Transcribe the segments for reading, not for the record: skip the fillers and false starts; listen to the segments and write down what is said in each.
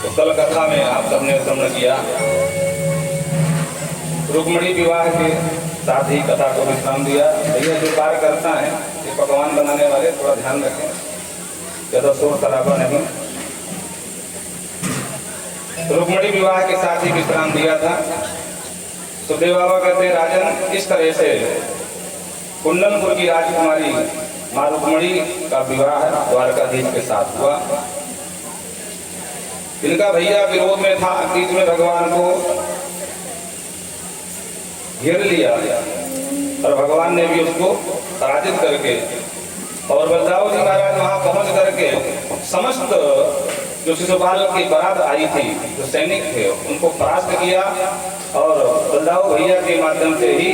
तो कल कथा में आप सबने श्रवण किया, रुक्मिणी विवाह के साथ ही कथा को विश्राम दिया। भैया जो कार्य करता है ये पकवान बनाने वाले थोड़ा ध्यान रखें, ज़्यादा शोर शराबा नहीं। रुक्मिणी विवाह के साथ ही विश्राम दिया था। सुखदेव बाबा कहते राजन, इस तरह से कुंडनपुर की राजकुमारी मां रुक्मिणी का विवाह द्वारकाधीश के साथ हुआ। इनका भैया विरोध में था, बीच में भगवान को घेर लिया और भगवान ने भी उसको पराजित करके और बलदाऊ जी महाराज वहां पहुंच करके समस्त जो शिशुपाल की बारात आई थी, जो सैनिक थे, उनको परास्त किया और बलदाऊ भैया के माध्यम से ही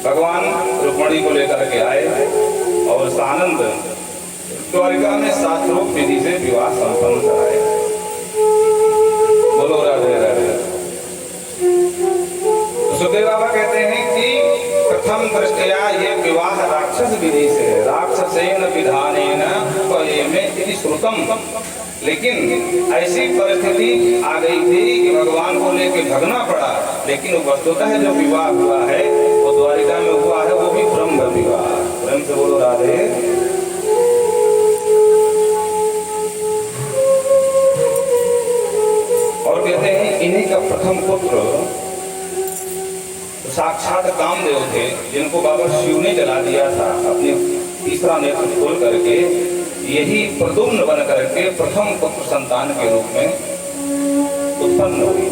भगवान रुक्मिणी को लेकर के आए और सानंद द्वारिका में शास्त्रोक्त विधि से विवाह संपन्न कराए। बोलो राधे राधे। सुखदेव बाबा कहते हैं कि प्रथम दृष्टया ये विवाह राक्षस विधि से, राक्षसेन विधानेन में इति श्रुतम, लेकिन ऐसी परिस्थिति आ गई थी कि भगवान को लेके भगना पड़ा। लेकिन वस्तुतः जो विवाह हुआ है वो द्वारिका में हुआ है, वो भी ब्रह्म विवाह। प्रेम से बोलो राधे। और कहते हैं इन्हीं का प्रथम पुत्र साक्षात कामदेव थे, जिनको बाबा शिव ने जला दिया था अपने तीसरा नेत्र खोल करके। यही प्रद्युम्न बन करके प्रथम पुत्र संतान के रूप में उत्पन्न हुई।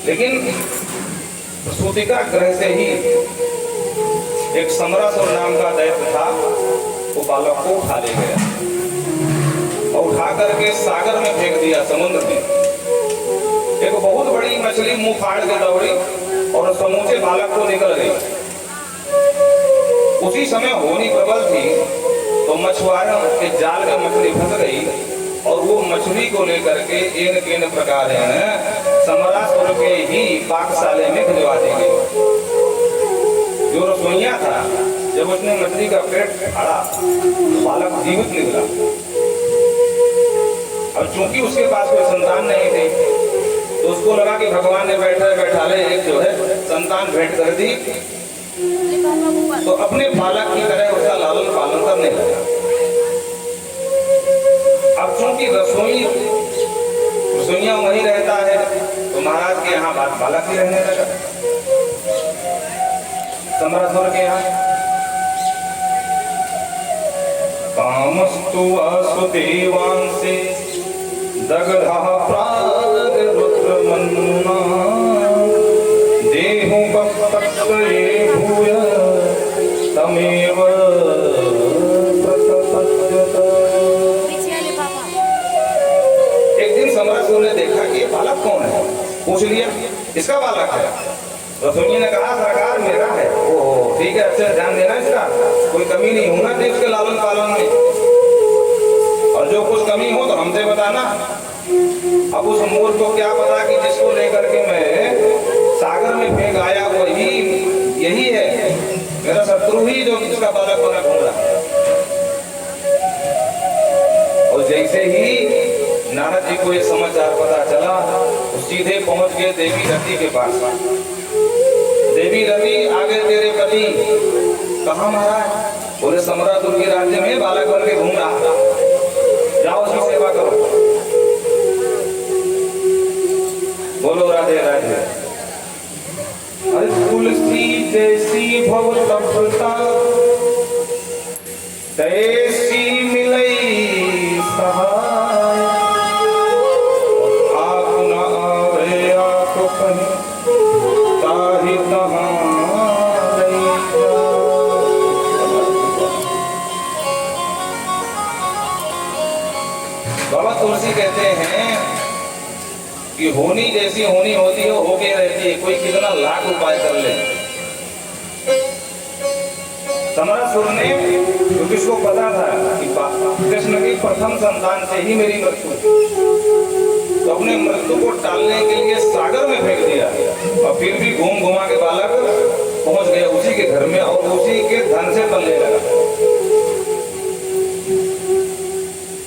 लेकिन प्रसूतिका ग्रह से ही एक समरासुर नाम का दैत्य था, वो बालक को उठा ले गया और उठा करके सागर में फेंक दिया, समुद्र में। एक बहुत बड़ी मछली मुंह फाड़ के दौड़ी और समूचे बालक को निकल गई। उसी समय होनी प्रबल थी तो मछुआरों के जाल में मछली फंस गई और वो मछली को लेकर के एन केन प्रकार समरासुर के ही पाकशाले में भिजवा दी गई। जो रसोइया था, जब उसने मछली का पेट फाड़ा तो बालक जीवित निकला। अब चूंकि उसके पास कोई संतान नहीं थी तो उसको लगा कि भगवान ने बैठे बैठाले एक जो है संतान भेंट कर दी, तो अपने बालक की तरह उसका लालन पालन करने लगा। अब चूंकि रसोइया वहीं रहता है तो महाराज के यहाँ बालक ही रहने लगा, सम्रासुर के यहाँ। कामस्तु वासुदेवांसे दग्धः प्राग रुद्रमन्ना देहु बप्पत्वये भूय तमेव प्रतपद्यत। एक दिन सम्रासुर ने देखा कि ये बालक कौन है, पूछ लिया इसका बालक है। रसोइया ने कहा सरकार मेरा है। ओह ठीक है, अच्छा ध्यान देना, इसका कोई कमी नहीं होना चाहिए उसके लालन पालन में, और जो कुछ कमी हो तो हमसे बताना। अब उस मूर्ख को क्या पता कि जिसको लेकर के मैं सागर में फेंक आया वही यही है, मेरा शत्रु ही जो जिसका बालक बना घूम रहा है। और जैसे ही नारद जी को ये समाचार पता चला तो सीधे पहुंच गए देवी रति के पास। देवी रति, आगे तेरे पति। कहाँ महाराज? बोले सम्रासुर के राज्य में बालक बन के घूम रहा था, जाओ उसकी सेवा करो। बोलो राधे राधे। अरे तुलसी जैसी भव तपता तैसी मिलई सहाय, आप न आवे आप कहीं ताहि तहाँ रही जाओ। बाबा तुलसी कहते हैं कि होनी जैसी होनी होती है, होके रहती है, कोई कितना लाख उपाय कर ले। सम्रासुर ने, क्योंकि उसको पता था कि कृष्ण की प्रथम संतान से ही मेरी मृत्यु, तो अपने मृत्यु को टालने के लिए सागर में फेंक दिया और फिर भी घूम घुमा के बालक पहुंच गया उसी के घर में और उसी के धन से पलने लगा।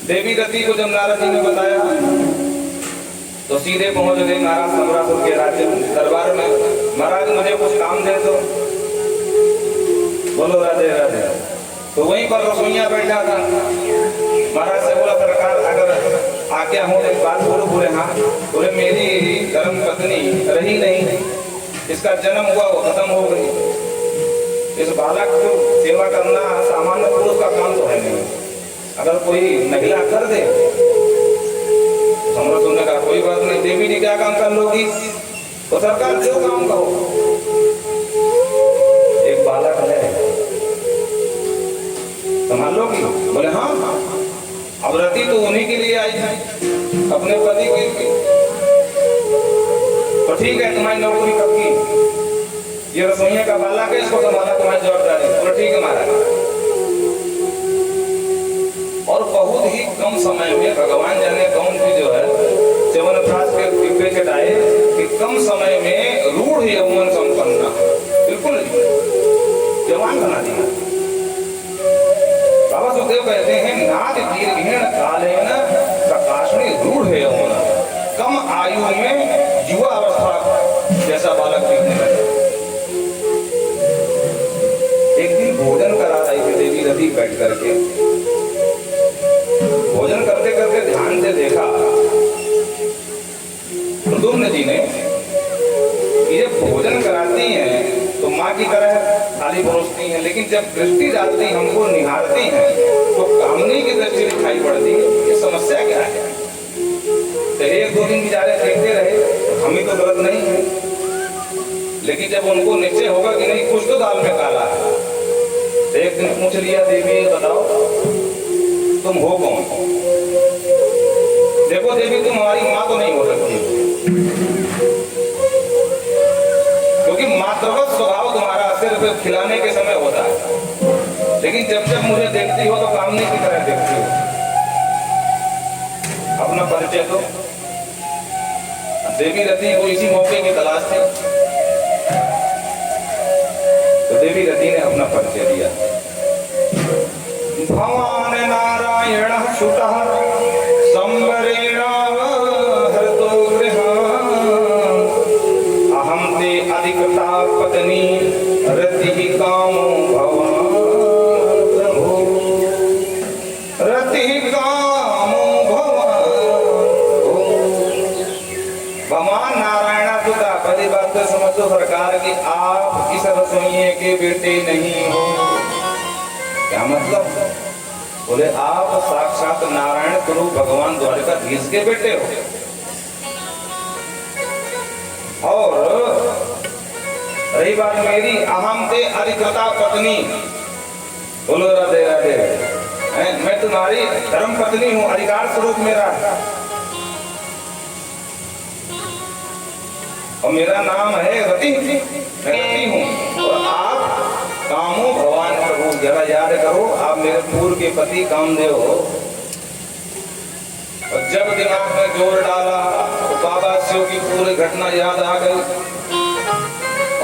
देवी रति को जब नारद जी ने बताया तो सीधे पहुंच गए महाराज सम्राटुर के राज्य दरबार में। महाराज मुझे कुछ काम दे दो। बोलो राधे राधे। तो वहीं पर रसोइया बैठा था। महाराज से बोला सरकार अगर आज्ञा हो एक बात बोलो। बोले हाँ। बोले मेरी धर्म पत्नी रही नहीं, इसका जन्म हुआ वो खत्म हो गई। इस बालक को सेवा करना सामान्य पुरुष का काम तो है नहीं, अगर कोई महिला कर दे। सम्राट ने कहा कोई बात नहीं, देवी जी क्या काम कर लोगी? तो सरकार जो काम कहो। एक बालक है, संभाल लोगी? बोले हाँ। अब रति तो उन्हीं के लिए आई है, अपने पति की। तो ठीक है, तुम्हारी नौकरी कब की? ये रसोइया का बालक है, इसको संभालना तुम्हारी जवाबदारी। बोले ठीक है महाराज। और बहुत ही कम समय में भगवान जाने कौन सी जो है च्यवनप्राश के दिव्य चटाए कि कम समय में रूढ़ यौवन संपन्न, बिल्कुल जवान बना दिया। बाबा सुखदेव कहते हैं नाद दीर्घेण कालेन प्रकाशनी रूढ़ यौवन, कम आयु में युवा अवस्था जैसा बालक दिखने लगा। एक दिन भोजन करा रही थी देवी रति बैठ करके। भोजन करते करते ध्यान से देखा प्रद्युम्न जी ने ये भोजन कराती हैं तो माँ की तरह थाली परोसती हैं, लेकिन जब दृष्टि डालती हमको निहारती हैं तो कामनी की दृष्टि दिखाई पड़ती है। ये समस्या क्या है? तो एक दो दिन बेचारे देखते रहे, हम ही तो गलत नहीं है, लेकिन जब उनको निश्चय होगा कि नहीं कुछ तो दाल में काला है, तो एक दिन पूछ लिया देवी बताओ तुम हो कौन? देखो देवी तुम हमारी माँ तो नहीं हो सकती, क्योंकि मातृवत स्वभाव तुम्हारा सिर्फ खिलाने के समय होता है, लेकिन जब जब मुझे देखती हो तो कामनी की तरह देखती हो। अपना परिचय दो। देवी रति को इसी मौके की तलाश थी, तो देवी रति ने अपना परिचय दिया। भवान नारायण सुतः संवरेण हृतो गृहान्, अहं ते अधिकता पत्नी रतिः कामो भवान् प्रभो, रतिः कामो भवान्। भगवान नारायण सुता पहली बात तो समझो सरकार की आप इस रसोइये के बेटे नहीं हो। क्या मतलब? बोले आप साक्षात नारायण स्वरूप भगवान द्वारकाधीश के बेटे हो। और रही बात मेरी, अहम ते अधिकृता पत्नी। बोलो राधे राधे। मैं तुम्हारी धर्म पत्नी हूँ, अधिकार स्वरूप मेरा, और मेरा नाम है रति, मैं रति हूँ। और आप कामो भगवान प्रभु। जरा याद करो आप मेरे पूर्व के पति कामदेव हो, और जब दिमाग में जोर डाला तो बाबा शिव की पूरी घटना याद आ गई।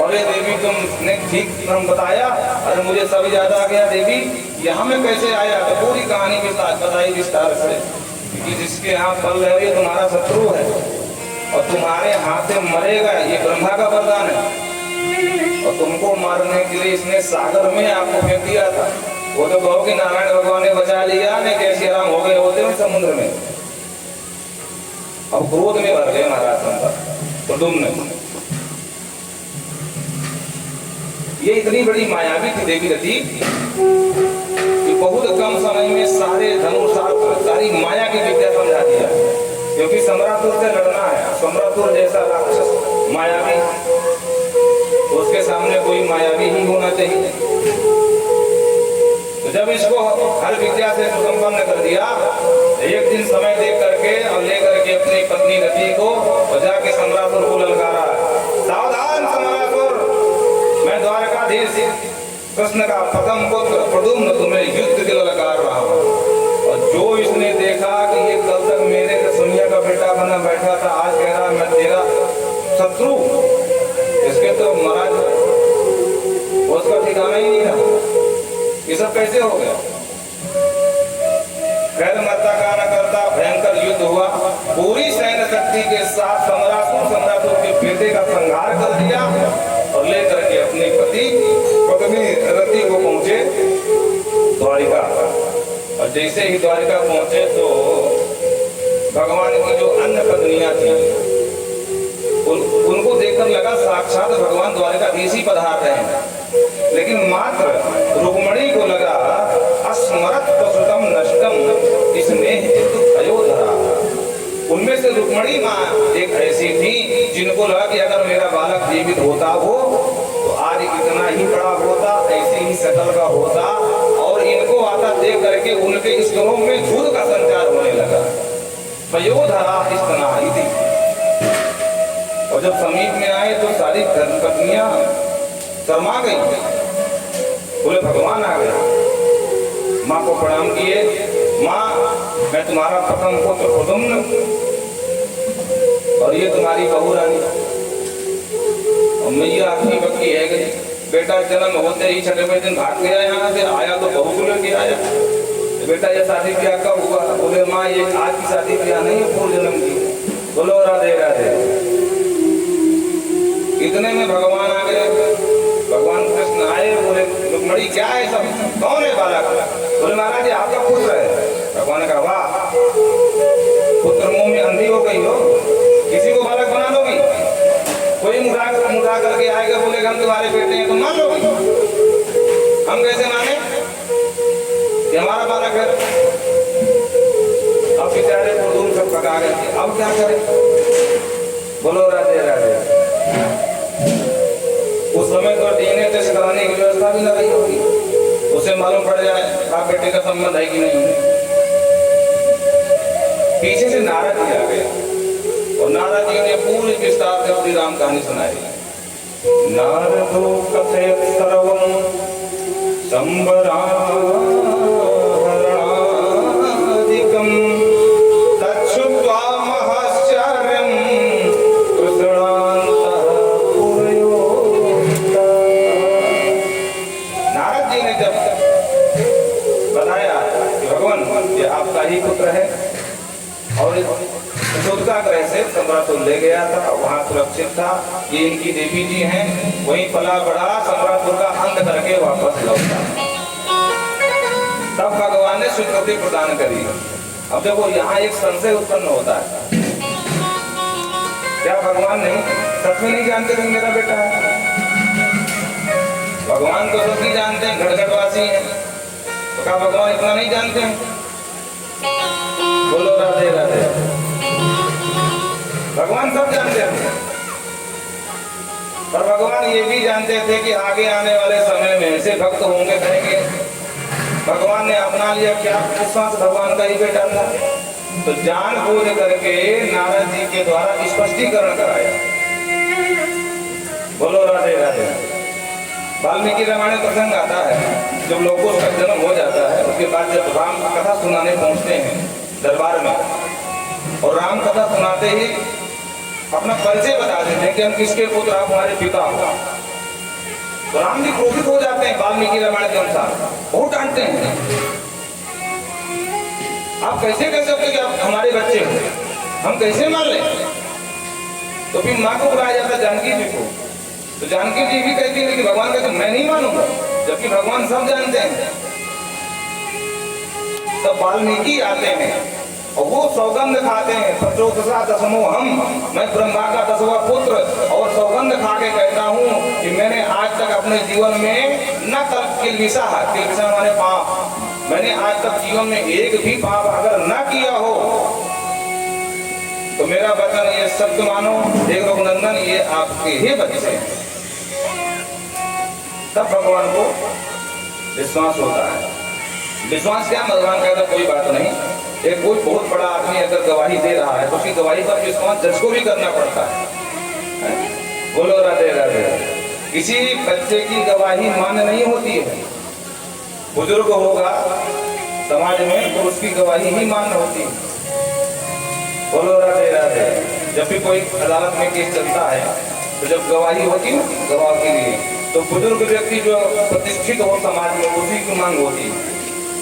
और ये देवी तुमने ठीक हम बताया, अरे मुझे सब याद आ गया देवी, यहाँ में कैसे आया? तो पूरी कहानी बताई विस्तार से कि जिसके यहाँ फल है ये तुम्हारा शत्रु है और तुम्हारे हाथ से मरेगा, ये ब्रह्मा का वरदान है। और तुमको मारने के लिए इसने सागर में आपको फेंक दिया था। वो तो कहो कि नारायण भगवान ने बचा लिया, ने कैसे आराम हो गए होते हैं समुद्र में। अब क्रोध में भर गए महाराज तो तुमने ये इतनी बड़ी मायावी थी देवी रति कि बहुत कम समय में सारे धनुषास्त्र सारी माया की विद्या समझा दिया, क्योंकि सम्राटुर से लड़ना है। सम्राटुर जैसा राक्षस मायावी, उसके सामने कोई मायावी ही होना चाहिए। तो जब इसको हर विद्या से सुसंपन्न कर दिया, एक दिन समय देख करके और लेकर के अपनी पत्नी रति को बजा के सम्राटुर को ललकारा, सावधान सम्राटुर, मैं द्वारकाधीश कृष्ण का प्रथम पुत्र प्रद्युम्न तुम्हें युद्ध के ललकार रहा हूँ। और जो इसने देखा कि ये कल तक मेरे रसोइया का बेटा बना बैठा था, आज कह रहा मैं तेरा शत्रु, इसके तो महाराज उसका ठिकाना ही नहीं रहा। ये सब कैसे हो गया? खैर मरता का सीते का संहार कर दिया और लेकर के अपने पति पत्नी रति को पहुंचे द्वारिका। और जैसे ही द्वारिका पहुंचे तो भगवान की जो अन्य पत्नियां थी उनको देखकर लगा साक्षात भगवान द्वारिकाधीश ही पधार रहे हैं। लेकिन मात्र रुक्मणी को लगा अस्मरत प्रसुतम नष्टम स्नेह अयोधरा। उनमें से रुक्मणी माँ एक ऐसी थी जिनको लगा कि अगर मेरा बालक जीवित होता हो तो आज इतना ही बड़ा होता, ऐसे ही सकल का होता। और इनको आता देख करके उनके स्तनों में दूध का संचार होने लगा। अयोधरा स्तना थी। और जब समीप में आए तो सारी धर्मपत्नियां शर्मा गई। बोले भगवान आ गया। माँ को प्रणाम किए। माँ, मैं तुम्हारा प्रथम पुत्र प्रद्युम्न और ये तुम्हारी बहू रानी। और मैया आखिरी बक्की है गई। बेटा जन्म होते ही छठवें दिन भाग गया यहाँ से, आया तो बहू को लेके आया। बेटा ये शादी ब्याह कब हुआ? बोले माँ ये आज की शादी ब्याह नहीं है, पूर्व जन्म की। बोलो राधे राधे। इतने में भगवान आ गए। भगवान कृष्ण आए। बोले रुक्मणी क्या है सब, कौन है बालक? बोले महाराज आपका पुत्र है। भगवान ने कहा वाह, पुत्र मुंह में अंधी हो गई हो, किसी को बालक बना दोगी? कोई मुड़ा करके आएगा बोलेगा हम तुम्हारे बेटे हैं तो मान लोगी? हम कैसे माने कि हमारा बालक है? अब बेचारे को दूर सब भगा गए। अब क्या करें? बोलो राधे राधे। उस समय तो डीएनए टेस्ट कराने की व्यवस्था भी न रही होगी। उसे मालूम पड़ जाए बाप बेटे का संबंध है कि नहीं। पीछे से नारद जी आ गए और नारद जी ने पूरी विस्तार से अपनी राम कहानी सुनाई। नारदो कथयत सर्वं संबराहरणादिकं तच्छ्रुत्वा महश्चर्यं कृष्णान्तः पुरयोधता। नारद जी ने जब बताया कि भगवान ये आपका ही पुत्र है और यशोदा ग्रह से सम्राटुल ले गया था, वहाँ सुरक्षित था, ये इनकी देवी जी हैं, वहीं पला बढ़ा, सम्राटुल का अंत करके वापस लौटा। तब भगवान ने स्वीकृति प्रदान करी। अब देखो यहाँ एक संशय उत्पन्न होता है, क्या भगवान नहीं सच में नहीं जानते थे मेरा बेटा है? भगवान तो सभी जानते हैं, घटघटवासी हैं, तो क्या भगवान इतना नहीं जानते हैं? बोलो राधे राधे। भगवान सब जानते थे, पर भगवान ये भी जानते थे कि आगे आने वाले समय में ऐसे भक्त होंगे कहेंगे भगवान ने अपना लिया, क्या विश्वास भगवान का ही बेटा था। तो जानबूझ करके नारद जी के द्वारा स्पष्टीकरण कराया। बोलो राधे राधे। वाल्मीकि रामायण प्रसंग आता है, जब लोगों का जन्म हो जाता है उसके बाद जब राम कथा सुनाने पहुंचते हैं दरबार में, और राम कथा सुनाते ही अपना परिचय बता देते हैं कि हम किसके पुत्र, आप हमारे पिता हो। तो राम जी क्रोधित हो जाते हैं वाल्मीकि रामायण के अनुसार, बहुत डांटते हैं, आप कैसे कह सकते कि आप हमारे बच्चे हो, हम कैसे मान लें? तो फिर माँ को बुलाया जाता जानकी जी को, तो जानकी जी भी कहती है कि भगवान कहते मैं नहीं मानूंगा, जबकि भगवान सब जानते हैं। तब वाल्मीकि आते हैं और वो सौगंध खाते हैं, प्रचोदशा दशमो हम, मैं ब्रह्मा का 10वां पुत्र, और सौगंध खा के कहता हूँ कि मैंने आज तक अपने जीवन में न किलबिषा माने पाप, मैंने आज तक जीवन में एक भी पाप अगर न किया हो तो मेरा वचन ये सत्य मानो, एक रघुनंदन ये आपके ही बच्चे हैं। तब भगवान को विश्वास होता है। विश्वास क्या? भगवान कहता कोई बात नहीं, एक कोई बहुत बड़ा आदमी अगर गवाही दे रहा है तो उसकी गवाही पर विश्वास जज को भी करना पड़ता है। बोलो राधे राधे। किसी बच्चे की गवाही मान्य नहीं होती है। बुजुर्ग होगा समाज में तो उसकी गवाही ही मान्य होती है। बोलो राधे राधे। जब भी कोई अदालत में केस चलता है तो जब गवाही होती है गवाह के लिए, तो बुजुर्ग व्यक्ति जो प्रतिष्ठित हो समाज में उसी की मांग होती है,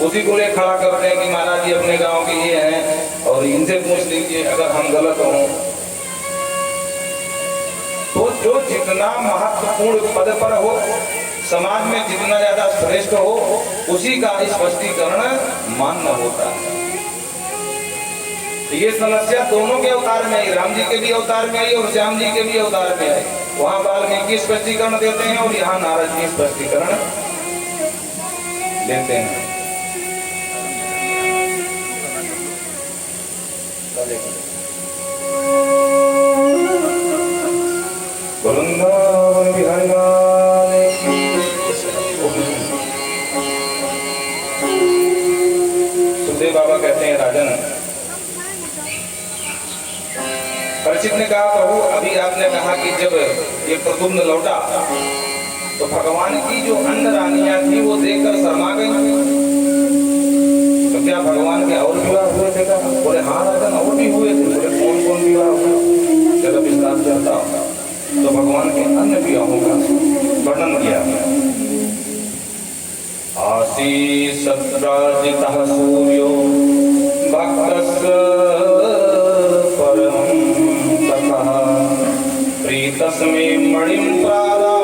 उसी को ले खड़ा करते हैं कि महाराज जी अपने गांव के ये हैं और इनसे पूछ लीजिए अगर हम गलत हों। तो जो जितना महत्वपूर्ण पद पर हो, समाज में जितना ज्यादा श्रेष्ठ हो, उसी का स्पष्टीकरण मान्य होता है। ये समस्या दोनों के अवतार में आई, राम जी के भी अवतार में आई और श्याम जी के भी अवतार में आई। वहां वाल्मीकि स्पष्टीकरण देते हैं और यहाँ नारद जी स्पष्टीकरण देते हैं। वृंदावन बिहारी लाल की। सुखदेव बाबा कहते हैं, राजन, परीक्षित ने कहा, प्रभु अभी आपने कहा कि जब ये प्रद्युम्न लौटा तो भगवान की जो अन्य रानियां थी वो देखकर शर्मा गई, तो क्या भगवान के और विवाह हुए थे? कहा, बोले हाँ राजन, और भी हुए थे। बोले कौन कौन विवाह हुए? जब विस्तार चलता तो भगवान के अन्य विवाहों का वर्णन किया। आसीत् सत्राजितः सूर्यो भक्तस्य परमं ततः प्रीतस्मै मणिं प्रादा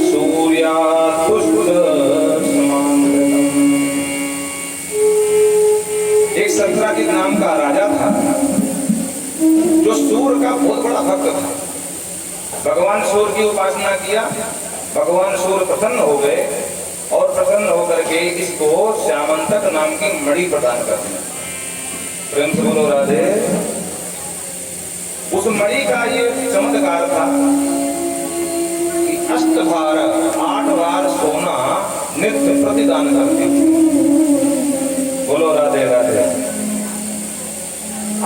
सूर्यास्तुष्ट समामृतम्। एक सत्राजित नाम का राजा था जो सूर्य का बहुत बड़ा भक्त था। भगवान सूर्य की उपासना किया, भगवान सूर्य प्रसन्न हो गए और प्रसन्न होकर के इसको श्यामंतक नाम की मणि प्रदान कर दी। प्रेम से बोलो राधे। उस मणि का ये चमत्कार था कि 8 बार सोना नित्य प्रतिदान करती थी। बोलो राधे राधे।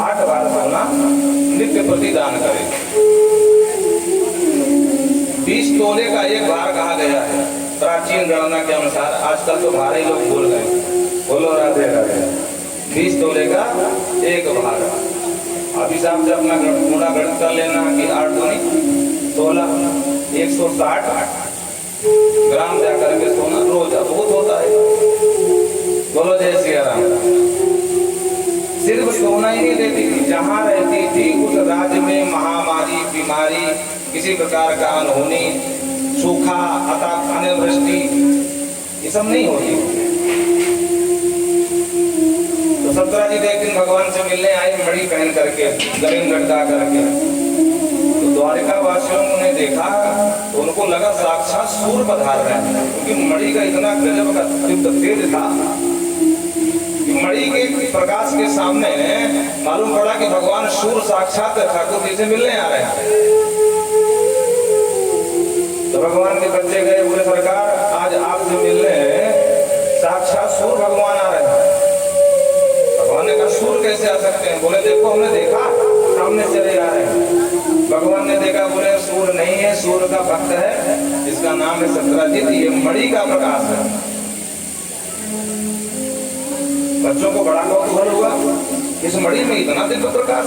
8 बार सोना नित्य प्रतिदान करे। 20 तोले का एक भार कहा गया है प्राचीन गणना के अनुसार। आजकल तो भार ही लोग भूल गए। बोलो राधे राधे। 20 तोले का एक भार। अभी साहब से अपना पूरा गणित कर लेना कि 8 दूनी 16, 160 ग्राम जाकर के सोना रोज बहुत होता है। बोलो जय श्री राम। सिर्फ सोना ही नहीं देती थी, जहाँ रहती थी उस राज्य में महामारी, बीमारी, किसी प्रकार का अनहोनी, सूखा, अनावृष्टि, ये सब नहीं होती। तो सत्राजित एक दिन भगवान से मिलने आए मणि पहन करके, गले में लटका करके। तो द्वारिका वासियों ने देखा तो उनको लगा साक्षात सूर्य पधार रहे हैं, क्योंकि मणि का इतना गजब का तेज था कि मणि के प्रकाश के सामने मालूम पड़ा कि भगवान सूर्य साक्षात ठाकुर जी से मिलने आ रहे हैं। तो भगवान के बच्चे गए, बोले सरकार आज आपसे मिलने साक्षात सूर्य भगवान आ रहे हैं। भगवान ने कहा सूर्य कैसे आ सकते हैं? बोले देखो हमने देखा सामने चले आ रहे हैं। भगवान ने देखा, बोले सूर्य नहीं है, सूर्य का भक्त है, इसका नाम है सत्राजित, ये मणि का प्रकाश है। बच्चों को बड़ा कौतूहल हुआ, इस मणि में इतना दिव्य प्रकाश,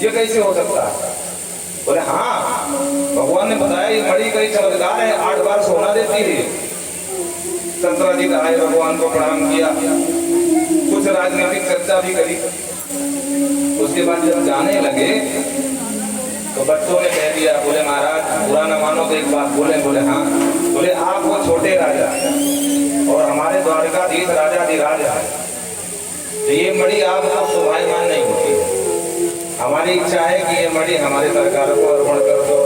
ये कैसे हो सकता है? बोले हाँ, भगवान ने बताया ये मणि का ही चमत्कार है, 8 बार सोना देती है। सत्राजित आए, भगवान को प्रणाम किया, कुछ राजनीतिक चर्चा भी करी। उसके बाद जब जाने लगे तो बच्चों ने कह दिया, बोले महाराज बुरा न मानो तो एक बात बोले। बोले हाँ। बोले आप वो छोटे राजा और हमारे द्वारकाधीश राजाधिराज है, तो ये मणि आपको शोभायमान नहीं होती। हमारी इच्छा है कि ये मणि हमारे सरकार को अर्पण कर दो।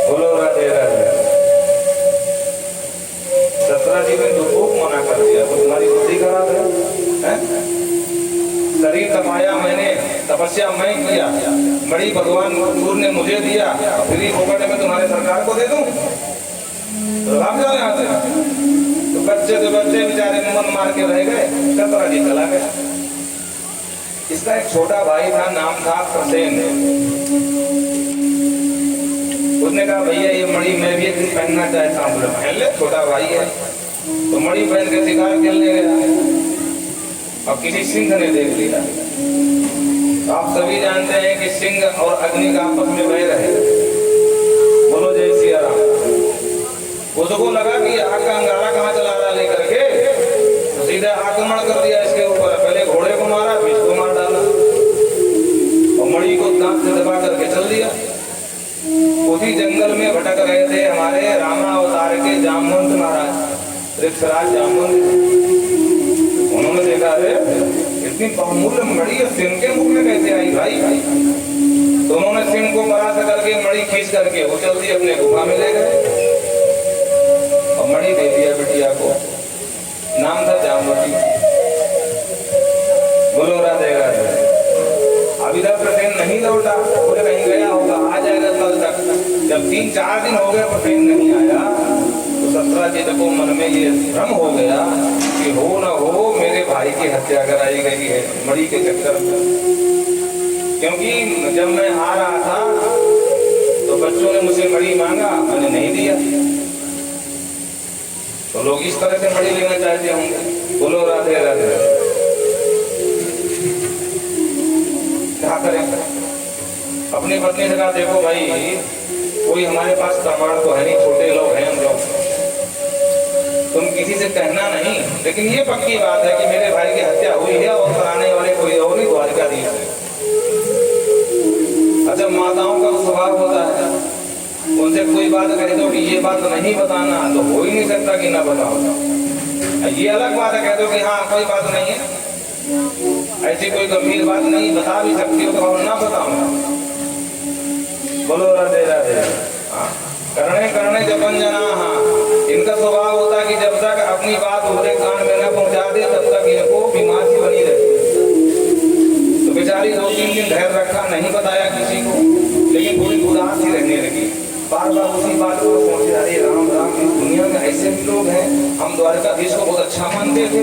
बोलो राधे राधे। सत्राजित ने तो खूब मना कर दिया, तो तुम्हारी बुद्धि खराब है? शरीर तपाया मैंने, तपस्या मैं किया, मणि भगवान सूर्य ने मुझे दिया, फ्री फोकट में तुम्हारे सरकार को दे दूं? तो भाग जाओ यहाँ से। तो बच्चे तो बच्चे बेचारे मन मार के रह गए, सत्राजित चला गया। इसका एक छोटा भाई था, नाम था प्रसेन। उसने कहा भैया ये मणि मैं भी एक दिन पहनना चाहता हूँ। बोले पहन ले, छोटा भाई है। तो मणि पहन के शिकार खेलने गया और किसी सिंह ने देख लिया। तो आप सभी जानते हैं कि सिंह और अग्नि का आपस में वैर है। बोलो जय सिया राम। उसको लगा कि आग का अंगारा कहाँ चला रहा लेकर के, तो सीधा आक्रमण कर दिया इसके ऊपर। पहले घोड़े को मारा, फिर इसको मार डाला और मणि को दांत से दबा करके चल दिया। उसी जंगल में भटक रहे थे हमारे रामा अवतार के जामवंत महाराज, ऋक्षराज जामवंत। उन्होंने देखा अरे इतनी बहुमूल्य मणि सिंह के मुख में कैसे आई भाई? तो उन्होंने सिंह को परास्त करके मणि खींच करके वो जल्दी अपने गुफा में ले गए और मणि दे दिया बिटिया को। नाम था जामवती। बोलो राधे राधे। अब इधर प्रसेन नहीं लौटा, बोले कहीं गया होगा, आ जाएगा कल तक। जब 3-4 दिन हो गए प्रसेन नहीं आया तो सत्राजित को मन में ये भ्रम हो गया कि हो न हो मेरे भाई की हत्या कराई गई है मणि के चक्कर में। क्योंकि जब मैं आ रहा था तो बच्चों ने मुझसे मणि मांगा, मैंने नहीं दिया, तो लोग इस तरह से मणि लेना चाहते होंगे। बोलो राधे राधे। क्या करें? अपनी पत्नी से कहा देखो भाई कोई हमारे पास प्रमाण तो है नहीं, छोटे लोग हैं हम लोग, तुम किसी से कहना नहीं, लेकिन ये पक्की बात है कि मेरे भाई की हत्या हुई है और कराने वाले कोई और नहीं, द्वारिकाधीश है। अच्छा, माताओं का स्वभाव होता है, उनसे कोई बात कह दो कि ये बात नहीं बताना तो हो ही नहीं सकता कि ना बताओ। ये अलग बात है, कह दो कि हाँ कोई बात नहीं है, ऐसी कोई गंभीर बात नहीं, बता भी सकती हो तो ना बताऊंगा। बोलो राधे राधे। करने करने जपन जना, इनका स्वभाव होता है कि जब तक अपनी बात दूसरे कान में न पहुंचा दे तब तक इनको बीमार सी बनी रहती। तो बेचारी 2-3 दिन धैर्य रखा, नहीं बताया किसी को, लेकिन थोड़ी उदास ही रहने लगी। बार बार उसी बात को सोचे अरे राम राम, इस दुनिया में ऐसे भी लोग हैं। हम द्वारिकाधीश को बहुत अच्छा मानते थे,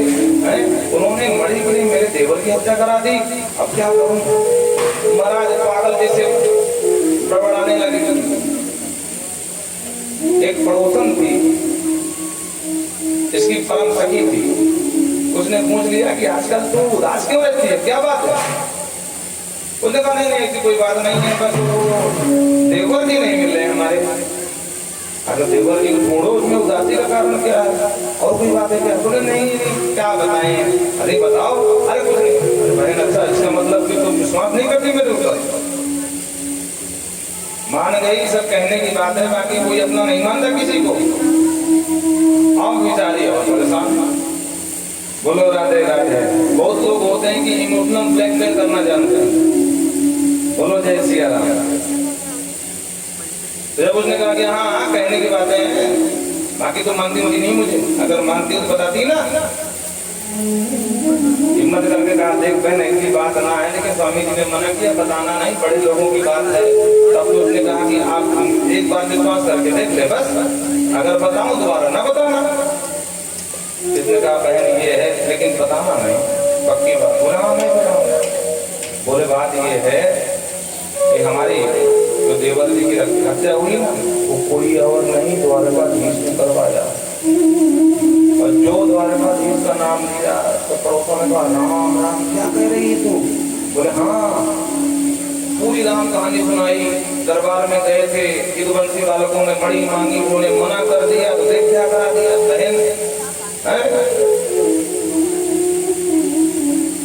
उन्होंने मणि के लिए मेरे देवर की हत्या करा दी, अब क्या करूं? महाराज पागल जैसे बड़बड़ाने लगे। एक पड़ोसन थी, इसकी परम सखी थी, उसने पूछ लिया कि आजकल तू उदास क्यों रहती है, क्या बात है? उसने कहा नहीं ऐसी कोई बात नहीं है, बस वो देवर जी नहीं मिल रहे हमारे। अगर देवर जी को ढूंढो, उसमें उदासी का कारण क्या है, और कोई बात है क्या? बोले नहीं क्या बताएं। अरे बताओ। अरे कुछ नहीं। अरे बहन अच्छा, इसका मतलब कि तुम विश्वास नहीं करती मेरे ऊपर? मान गई, सब कहने की बात है, बाकी कोई अपना नहीं मानता किसी को। हम बेचारी और परेशान। बोलो राधे राधे। बहुत लोग होते हैं कि इमोशनल ब्लैकमेल करना जानते हैं। बोलो जय सिया राम। जब उसने कहा कि हाँ हाँ कहने की बातें हैं, बाकी तो मानती होगी नहीं मुझे, अगर मानती हो तो बताती ना। हिम्मत करके कहा देख बहन ऐसी बात ना है, लेकिन स्वामी जी ने मना किया, बताना नहीं, बड़े लोगों की बात है। तब तो उसने कहा कि आप एक बार विश्वास करके देख ले, बस अगर बताऊं दोबारा ना बताना। इसने कहा बहन ये है, लेकिन बताना नहीं, पक्की बात। बोला हाँ नहीं बताऊंगा। बोले बात ये है कि हमारी जो देवर जी की हत्या हुई ना, वो कोई और नहीं द्वारकाधीश ने करवाया। और जो द्वारकाधीश का नाम लिया तो पड़ोसों ने कहा राम राम क्या कह रही है तू? बोले हाँ, पूरी राम कहानी सुनाई। दरबार में गए थे, यदुवंशी बालकों ने मणि मांगी, उन्होंने मना कर दिया, तो देख क्या करा दिया बहन।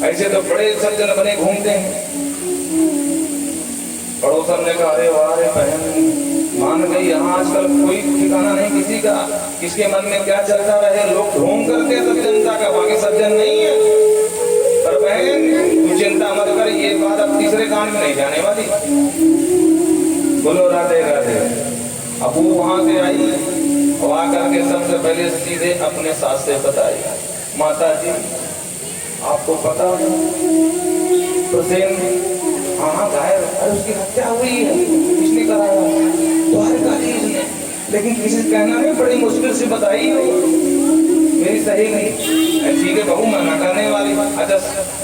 ऐसे तो बड़े सज्जन बने घूमते हैं। पड़ोसन ने कहा अरे वाह रे बहन, मान गई। यहाँ आजकल कोई ठिकाना नहीं किसी का, किसके मन में क्या चलता रहे, लोग ढोंग करते हैं सज्जनता का, बाकी सज्जन नहीं है। पर बहन तू चिंता मत कर, ये बात अब तीसरे कान में नहीं जाने वाली। बोलो राधे राधे। अब वो वहां से आई और आकर के सबसे पहले सीधे अपने सास से बताई, माता जी आपको पता है प्रसेन हाँ घायल, अरे उसकी हत्या हुई है, किसने कराया? द्वारकाधीश ने। लेकिन किसी से कहना नहीं, बड़ी मुश्किल से बताई हो। मेरी सही नहीं ठीक है बहू, मना करने वाली। अच्छा,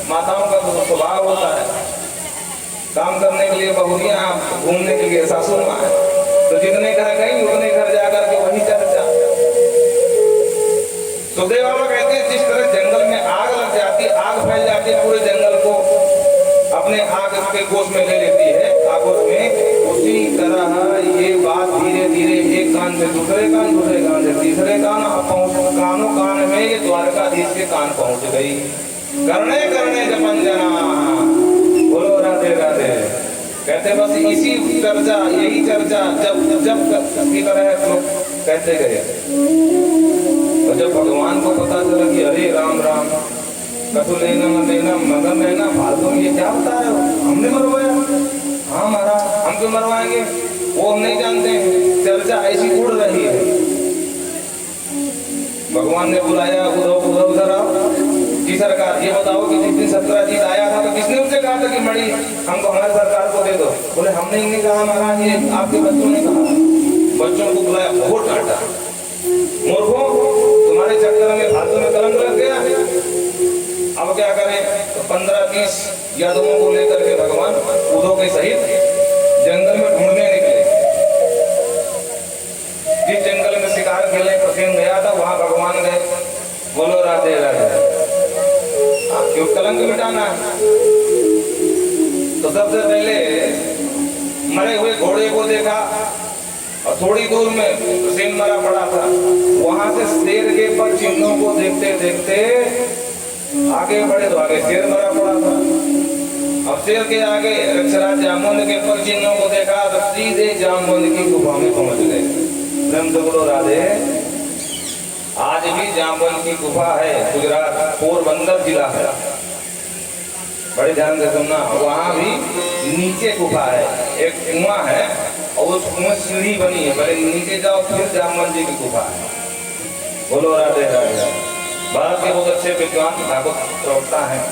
माताओं का तो स्वभाव होता है, काम करने के लिए बहुरियां, घूमने के लिए सासू माँ, तो जितने घर गई उतने घर जाकर के वही चर्चा। सुखदेव बाबा कहते हैं जिस तरह जंगल में आग लग जाती, आग फैल जाती है, पूरे जंगल को अपने आग के गोश में ले लेती है, आगोश में, उसी तरह ये बात धीरे धीरे एक कान से दूसरे कान, दूसरे कान से तीसरे कान, कानों कान में ये द्वारकाधीश के कान पहुंच गई। करने करने जपन जना। बोलो राधे राधे। कहते बस इसी चर्चा, यही चर्चा जब जब की तरह लोग कहते गए। तो जब भगवान को पता चला कि अरे राम राम, कथु लेना लेना मगन लेना फालतू, ये क्या बता रहे हो, हमने मरवाया? हाँ मारा, हम क्यों मरवाएंगे, वो हम नहीं जानते। चर्चा ऐसी उड़ रही है। भगवान ने बुलाया, उधर उधर उधर आओ जी सरकार, ये बताओ कि जिस दिन सत्यजीत आया था तो किसने उनसे कहा था कि मणि हमको हमारे सरकार को दे दो? बोले हमने ही नहीं कहा महाराज, ये आपके बच्चों ने कहा। बच्चों को बुलाया, बहुत डांटा, मूर्खों तुम्हारे चक्कर में फालतू में कलंक लग गया। अब क्या करें? तो 15-20 यादवों को लेकर के भगवान उद्धव के सहित जंगल में ढूंढने निकले। जिस जंगल में शिकार खेलने प्रसेन गया था वहां भगवान गए। बोलो राधे राधे। क्यों कलंक मिटाना है? तो सबसे पहले मरे हुए घोड़े को देखा और थोड़ी दूर में प्रसेन मरा पड़ा था। वहां से शेर के पर चिन्हों को देखते देखते आगे बढ़े तो आगे शेर मरा पड़ा था। अब शेर के आगे रक्षराज जामुन के पर चिन्हों को देखा तो सीधे जामुन की गुफा में पहुंच गए। ब्रह्म तो बोलो राधे। आज भी जामुन की गुफा है, गुजरात पोरबंदर जिला है, बड़े ध्यान से सुनना। वहां भी नीचे गुफा है, एक कुआं है और उस कुएं सीढ़ी बनी है, पहले नीचे जाओ फिर जामुन जी की गुफा है। बोलो राधे राधे। भारत के बहुत अच्छे विद्वान भागवत प्रवक्ता हैं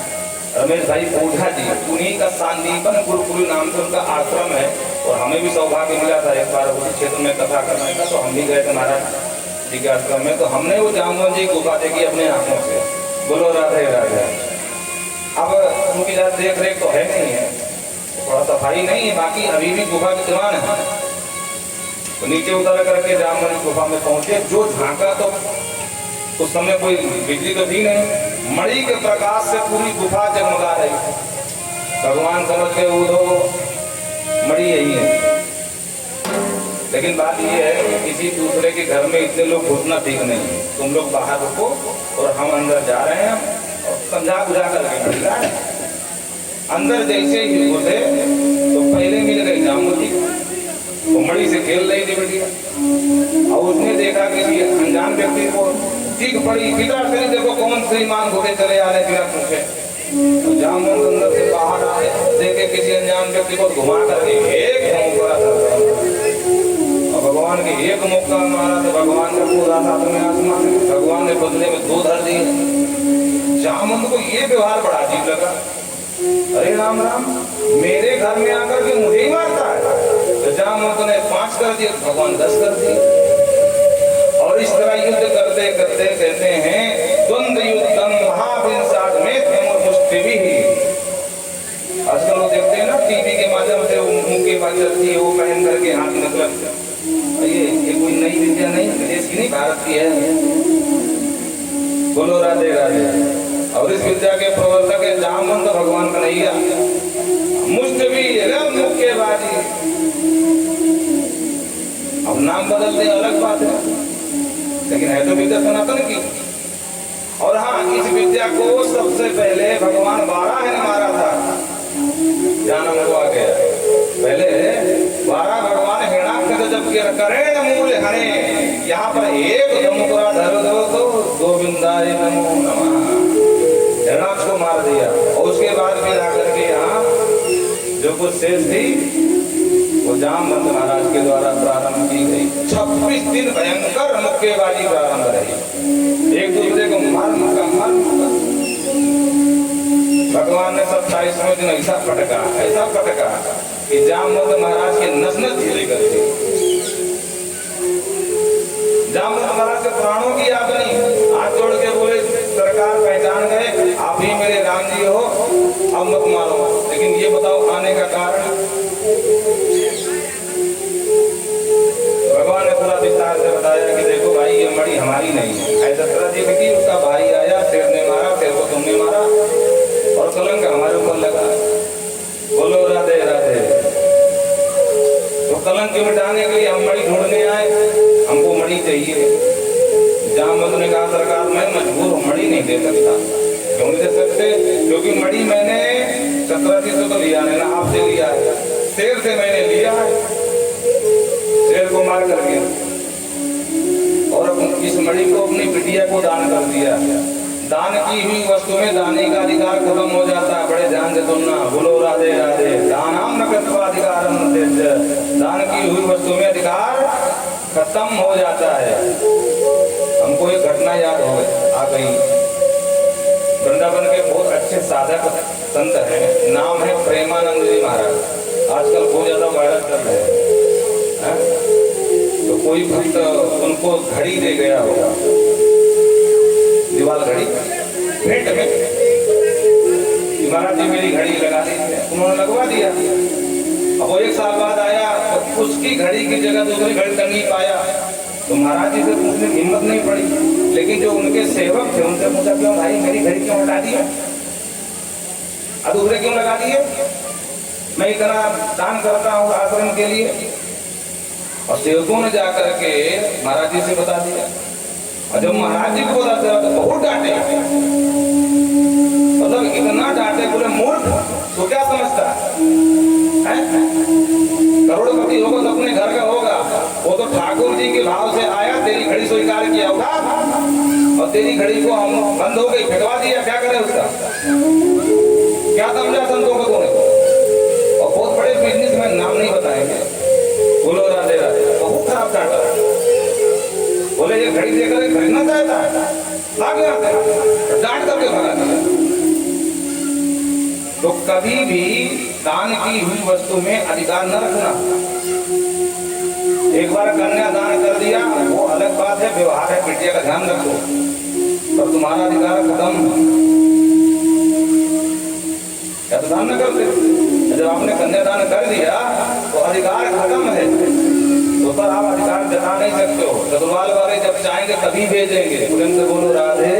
रमेश भाई ओझा जी, उन्हीं का सांदीपन गुरुकुल नाम से उनका आश्रम है। और हमें भी सौभाग्य मिला था एक बार उसी क्षेत्र में कथा करने का, तो हम भी गए थे महाराज जी के आश्रम में, तो हमने वो जामुन जी गुफा देखी अपने आंखों से। बोलो राधे राधे। अब उनकी ज्यादा देख रेख तो है नहीं है, थोड़ा सफाई नहीं है, बाकी अभी भी गुफा विद्यमान है। तो नीचे उतर करके जामुन गुफा में पहुंचे। जो झांका तो उस समय कोई बिजली तो थी नहीं, मणि के प्रकाश से पूरी गुफा जगमगा रही। भगवान समझ के उधो मणि यही है। लेकिन बात यह है कि किसी दूसरे के घर में इतने लोग घुसना ठीक नहीं। तुम लोग बाहर रुको और हम अंदर जा रहे हैं और समझा बुझा करके मिल रहा है। अंदर जैसे ही घुसे तो पहले मिल गई जामुन जी, वो मणि से खेल रही थी बेटिया। और उसने देखा किसी अनजान व्यक्ति को, चीख पड़ी, पिता तेरी देखो कौन श्रीमान घोड़े चले आ रहे बिना पूछे। तो जामुन अंदर से बाहर आए, देखे किसी अनजान व्यक्ति को घुमा करके एक भगवान के एक मौका मारा तो भगवान का पूरा था तुम्हें आसमान में। भगवान ने बदले में 2 धर दिए। जामुन को ये व्यवहार बड़ा अजीब लगा। अरे राम राम, मेरे घर में आकर के मुझे ही मारता है। तो जामुन ने 5 कर दिए, भगवान 10 कर दिए। और इस तरह युद्ध करते करते कहते हैं द्वंद्व युद्धम महाविंसाद में मुष्टि भी। आजकल लोग देखते हैं ना टीवी के माध्यम से मुंह की बात चलती है, वो पहन करके हाथ निकल। ये कोई नई विद्या नहीं, विदेश की नहीं, भारत की है। बोलो राधे राधे। और इस विद्या के प्रवर्तक है जामुन तो भगवान का नहीं है। मुष्टि भी मुक्केबाजी। अब नाम बदलते अलग बात है, लेकिन है तो विद्या सनातन की। और हाँ, इस विद्या को सबसे पहले भगवान बारह ने मारा था। जानम हुआ गया पहले 12 भगवान हिरणाक्ष जब करेण मूल हरे, यहाँ पर एक धमुरा धर दो तो गोविंदाय नमो नमः, हिरणाक्ष को मार दिया। और उसके बाद फिर आकर के यहाँ जो कुछ शेष थी वो जामवंत महाराज के द्वारा प्रारंभ की गई। 26 दिन भयंकर मुक्केबाजी प्रारंभ रही, एक दूसरे को मार मुका। भगवान ने 27वें दिन ऐसा पटका कि जामवंत महाराज के नस नस ढीले कर दी। जामवंत महाराज के प्राणों की याद नहीं, हाथ जोड़ के बोले सरकार पहचान गए, आप ही मेरे राम जी हो, अब मत मारो। लेकिन ये बताओ आने का कारण? भगवान ने पूरा विस्तार से बताया कि देखो भाई ये मणि हमारी नहीं है। ऐसा जी की उसका भाई आया, शेर ने मारा, शेर को तुमने मारा और कलंक हमारे ऊपर लगा। बोलो राधे राधे। तो कलंक मिटाने के लिए हम मणि ढूंढने आए, हमको मणि चाहिए। जामवंत ने कहा सरकार मैं मजबूर हूँ, मणि नहीं दे सकता। क्यों नहीं दे सकते? क्योंकि मणि मैंने चक्रवर्ती से तो लिया नहीं ना, आपसे लिया है। शेर शेर से मैंने लिया है, शेर को मार करके, और इस मणि को अपनी बिटिया को दान कर दिया। दान की हुई वस्तु में दाने का अधिकार खत्म हो जाता है। बड़े ध्यान से सुनना, बोलो राधे राधे। दानाम न कृत्वाधिकारम न त्यज्य। दान की हुई वस्तु में अधिकार खत्म हो जाता है। हमको एक घटना याद आ गई। वृंदावन के बहुत अच्छे साधक संत हैं, नाम है प्रेमानंद जी महाराज। आजकल बहुत ज्यादा वायरल कर रहे हैं। तो कोई भक्त उनको घड़ी दे गया होगा, दीवार घड़ी भेंट में। महाराज जी मेरी घड़ी लगा दी, उन्होंने लगवा दिया। अब वो 1 साल बाद आया तो उसकी घड़ी की जगह दूसरी घड़ी टंगी पाया, तो महाराज जी से पूछने की हिम्मत नहीं पड़ी। लेकिन जो उनके सेवक थे उनसे पूछा, क्यों भाई मेरी घड़ी क्यों हटा दिया, अब दूसरे क्यों लगा दिए? मैं इतना दान करता हूँ आश्रम के लिए। और सेवकों ने जाकर के महाराज जी से बता दिया। और जब महाराज जी को पता चला तो बहुत डांटे, मतलब इतना डांटे, बोले मूर्ख तो क्या समझता है? करोड़पति होगा तो अपने घर का होगा, वो तो ठाकुर जी के भाव से आया, तेरी घड़ी स्वीकार किया होगा और तेरी घड़ी को हम बंद हो गई, फेंकवा दिया, क्या करे उसका? क्या समझा संतों को तूने? और बहुत बड़े बिजनेस में नाम नहीं बताएंगे, बोलो राधे राधे, बहुत खराब डांटा। बोले ये घड़ी देकर खरीदना चाहता है, आ गया डांट करके भगा दिया। तो कभी भी दान की हुई वस्तु में अधिकार न रखना। एक बार कन्या दान कर दिया वो अलग बात है, व्यवहार है, बिटिया का ध्यान रखो, पर तुम्हारा अधिकार खत्म। क्या तो दान न करते? जब आपने कन्यादान कर दिया तो अधिकार खत्म है, तो पर आप अधिकार जता नहीं सकते हो। ससुराल वाले जब चाहेंगे तभी भेजेंगे। तुरंत बोलो राधे।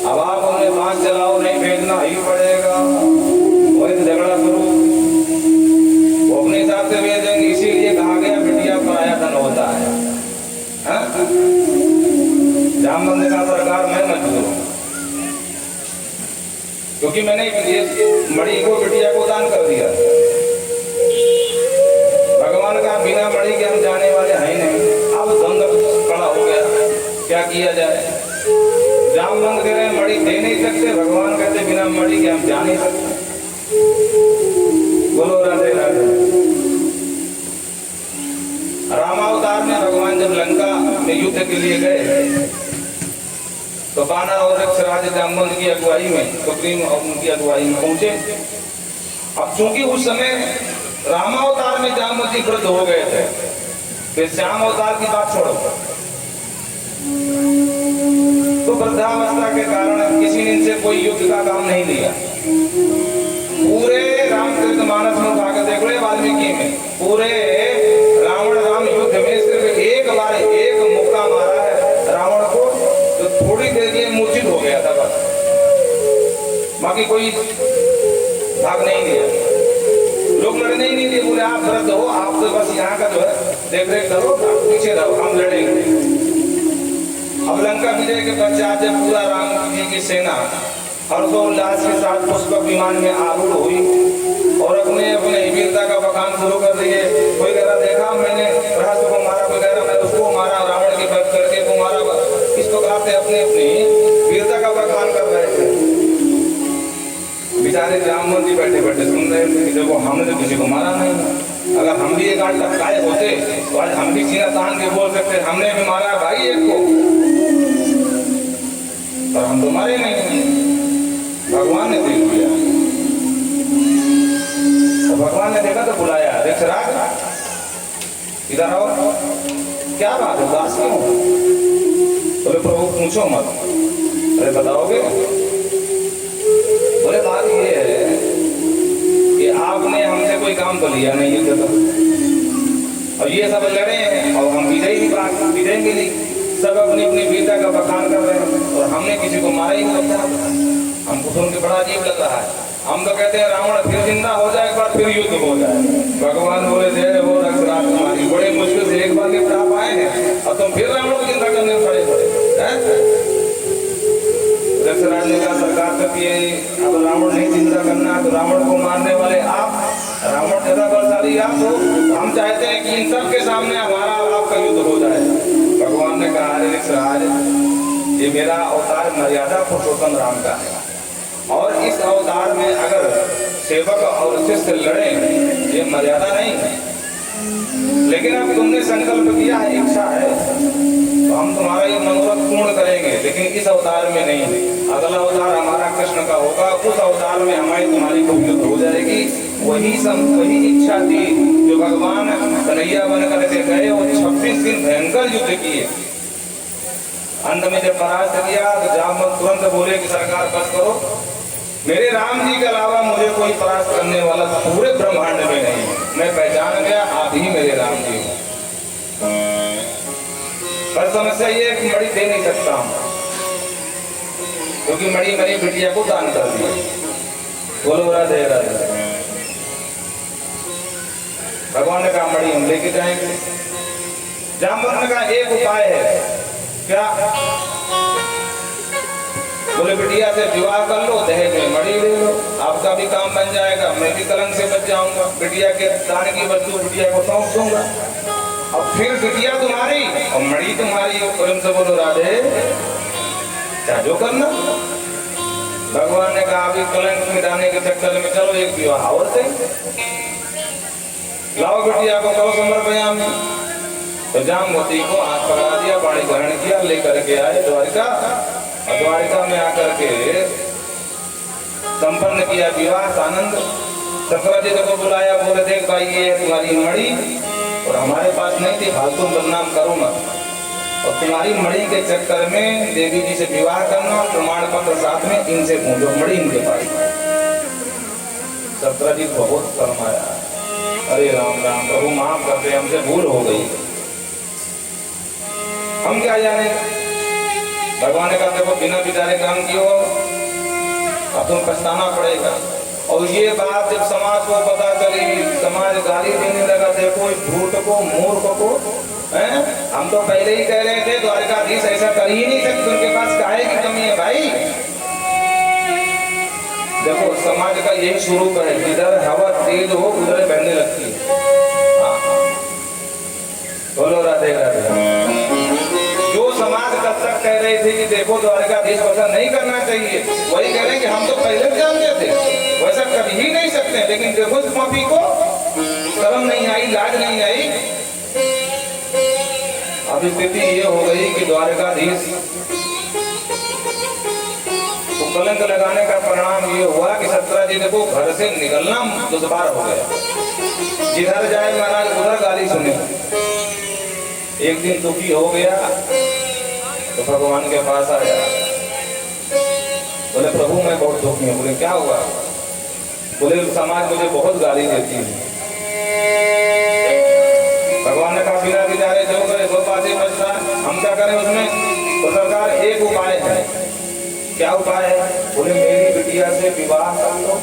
अब आप उन्हें बात चलाओ, नहीं भेजना ही पड़ेगा, वही झगड़ा करो, वो अपने हिसाब से भेजेंगे। इसीलिए कहा गया बिटिया पराया धन होता है। जाम बंदे का सरकार मैं मजबूर हूँ, क्योंकि मैंने मणि को बिटिया को दान कर दिया। भगवान का बिना मणि के हम जाने वाले हैं नहीं। अब द्वंद्व खड़ा हो गया, क्या किया जाए? जामवंत कह रहे मणि दे नहीं सकते, भगवान कहते बिना मणि के हम जा नहीं सकते। बोलो राधे राधे। रामावतार में भगवान जब लंका में युद्ध के लिए गए तो वानर और अक्षराज जामवंत की अगुवाई में, सुप्रीम और उनकी अगुवाई में पहुंचे। अब चूंकि उस समय रामावतार में जामवंत जी वृद्ध हो गए थे, फिर श्याम अवतार की बात छोड़ो, तो वृद्धावस्था के कारण किसी ने इनसे कोई युद्ध का काम नहीं लिया। पूरे रामचरितमानस में उठा कर देख लो, वाल्मीकि में पूरे रावण राम युद्ध में सिर्फ एक बार एक मुक्का मारा है रावण को, तो थोड़ी देर के मूर्छित हो गया था बस, बाकी कोई भाग नहीं दिया, लोग लड़ने ही नहीं दिए। बोले आप वृद्ध हो, आप तो बस यहाँ का जो है देख रेख करो, पीछे रहो, हम लड़ेंगे। अब लंका विजय के पश्चात जब पूरा राम जी की सेना हर्षोल्लास के साथ पुष्पक विमान में आरूढ़ हुई और अपने अपने वीरता का बखान शुरू कर दिए। कोई कह रहा देखा मैंने राष्ट्र को मारा, कोई कह रहा मैं उसको मारा, रावण की वध करके को मारा, इस प्रकार से अपने अपनी वीरता का बखान कर रहे थे। बेचारे जामवंत जी बैठे बैठे सुन रहे थे कि देखो हमने तो किसी को मारा नहीं, अगर हम भी एक आठ टपकाए होते तो आज हम भी सीना तान के बोल सकते हमने भी मारा भाई एक को, पर हम तो मारे नहीं, भगवान ने देख लिया। तो भगवान ने देखा तो बुलाया, दक्षराज इधर आओ, क्या बात है, उदास क्यों? बोले प्रभु पूछो मत। अरे बताओगे? बोले बात ये है कि आपने हमसे कोई काम तो लिया नहीं युद्ध का, और ये सब लड़े हैं और हम विजयी भी विजय मिली, सब अपनी अपनी वीरता का बखान कर रहे हैं और हमने किसी को मारा ही नहीं लगता। हमको सुन के बड़ा अजीब लग रहा है। हम तो कहते हैं रावण फिर जिंदा हो जाए, एक बार फिर युद्ध हो जाए। भगवान बोले जय हो रक्षराज तुम्हारी, बड़े मुश्किल से एक बार के आप आए हैं और तुम फिर रावण को जिंदा करने खड़े पड़े। रक्षराज ने कहा सरकार तक ये अब रावण नहीं जिंदा करना, तो रावण को मारने वाले आप रावण ज्यादा बलशाली आप हो, हम चाहते हैं कि इन सब के सामने हमारा आपका युद्ध हो जाए। भगवान ने कहा अरे ऋषराज, ये मेरा अवतार मर्यादा पुरुषोत्तम राम का है, और इस अवतार में अगर सेवक और शिष्य लड़े ये मर्यादा नहीं है। लेकिन अब तुमने संकल्प किया है, इच्छा है, तो हम तुम्हारा ये मनोरथ पूर्ण करेंगे, लेकिन इस अवतार में नहीं। अगला अवतार हमारा कृष्ण का होगा, उस अवतार में हमारी तुम्हारी युद्ध हो जाएगी। वही इच्छा थी जो भगवान कन्हैया बन करके गए और 26 दिन भयंकर युद्ध किए। अंत में जब परास्त किया तो जामवंत तुरंत बोले कि सरकार बस करो, मेरे राम जी के अलावा मुझे कोई परास्त करने वाला पूरे ब्रह्मांड में नहीं है। मैं पहचान गया, आप ही मेरे राम जी हो। पर समस्या ये है कि मणि दे नहीं सकता हूं, क्योंकि मणि मेरी बिटिया को दान कर दी। बोलो राधे राधे। भगवान ने कहा मणि हम लेके जाएंगे। जामवंत ने कहा एक उपाय है। क्या? बोले बिटिया से विवाह कर लो, दहेज में मणि ले लो, आपका भी काम बन जाएगा, मैं भी कलंक से बच जाऊंगा, बिटिया के दान की वस्तु बिटिया को सौंप दूंगा। अब फिर बिटिया तुम्हारी और मणि तुम्हारी। प्रेम से बोलो राधे। क्या जो करना। भगवान ने कहा अभी कलंक मिटाने के चक्कर में चलो एक विवाह और से लाओ, बिटिया को करो समर्पयाम। तो जामवती को हाथ पकड़ा दिया, पाणी ग्रहण किया, लेकर के आए द्वारिका, और द्वारिका में आकर के संपन्न किया विवाह आनंद। शंकराचार्य को बुलाया, बोले देख भाई ये तुम्हारी मणि, और हमारे पास नहीं थी, फालतू बदनाम करो मत, और तुम्हारी मणि के चक्कर में देवी जी से विवाह करना, प्रमाण पत्र साथ में इनसे पूछो, मणि इनके पास। शंकराचार्य बहुत शर्माया, अरे राम राम प्रभु माफ करते, हमसे भूल हो गई, हम क्या जाने। भगवान ने कहा देखो बिना विचारे काम किए हो, अब तुम पछताना पड़ेगा। और ये बात जब समाज को पता चली, समाज गाली देने लगा, देखो इस झूठ को, मूर्ख को, हैं? हम तो पहले ही कह रहे थे द्वारकाधीश ऐसा कर ही नहीं सकते, उनके पास काहे की कमी है भाई। देखो समाज का यही स्वरूप है, जिधर हवा तेज हो उधर बहने लगती है। बोलो राधे राधे। जो समाज तब तक कह रहे थे कि देखो द्वारकाधीश वैसा नहीं करना चाहिए, वही कह रहे हैं कि हम तो पहले भी जानते थे वैसा कर ही नहीं सकते, लेकिन देखो इस पापी को शर्म नहीं आई, लाज नहीं आई। अब स्थिति ये हो गई कि द्वारकाधीश तो कलंक लगाने का परिणाम ये हुआ कि सत्राजित को घर से निकलना दुश्वार हो गया। जिधर जाए महाराज उधर गाली सुने। एक दिन दुखी हो गया तो भगवान के पास आया, बोले प्रभु मैं बहुत दुखी हूँ। बोले क्या हुआ? बोले समाज मुझे बहुत गाली देती है। भगवान ने कहा बिना विचारे जो करे सो पासे बचता, हम क्या करें उसमें? तो सरकार एक उपाय है। क्या उपाय है? बोले मेरी बिटिया से विवाह कर लो,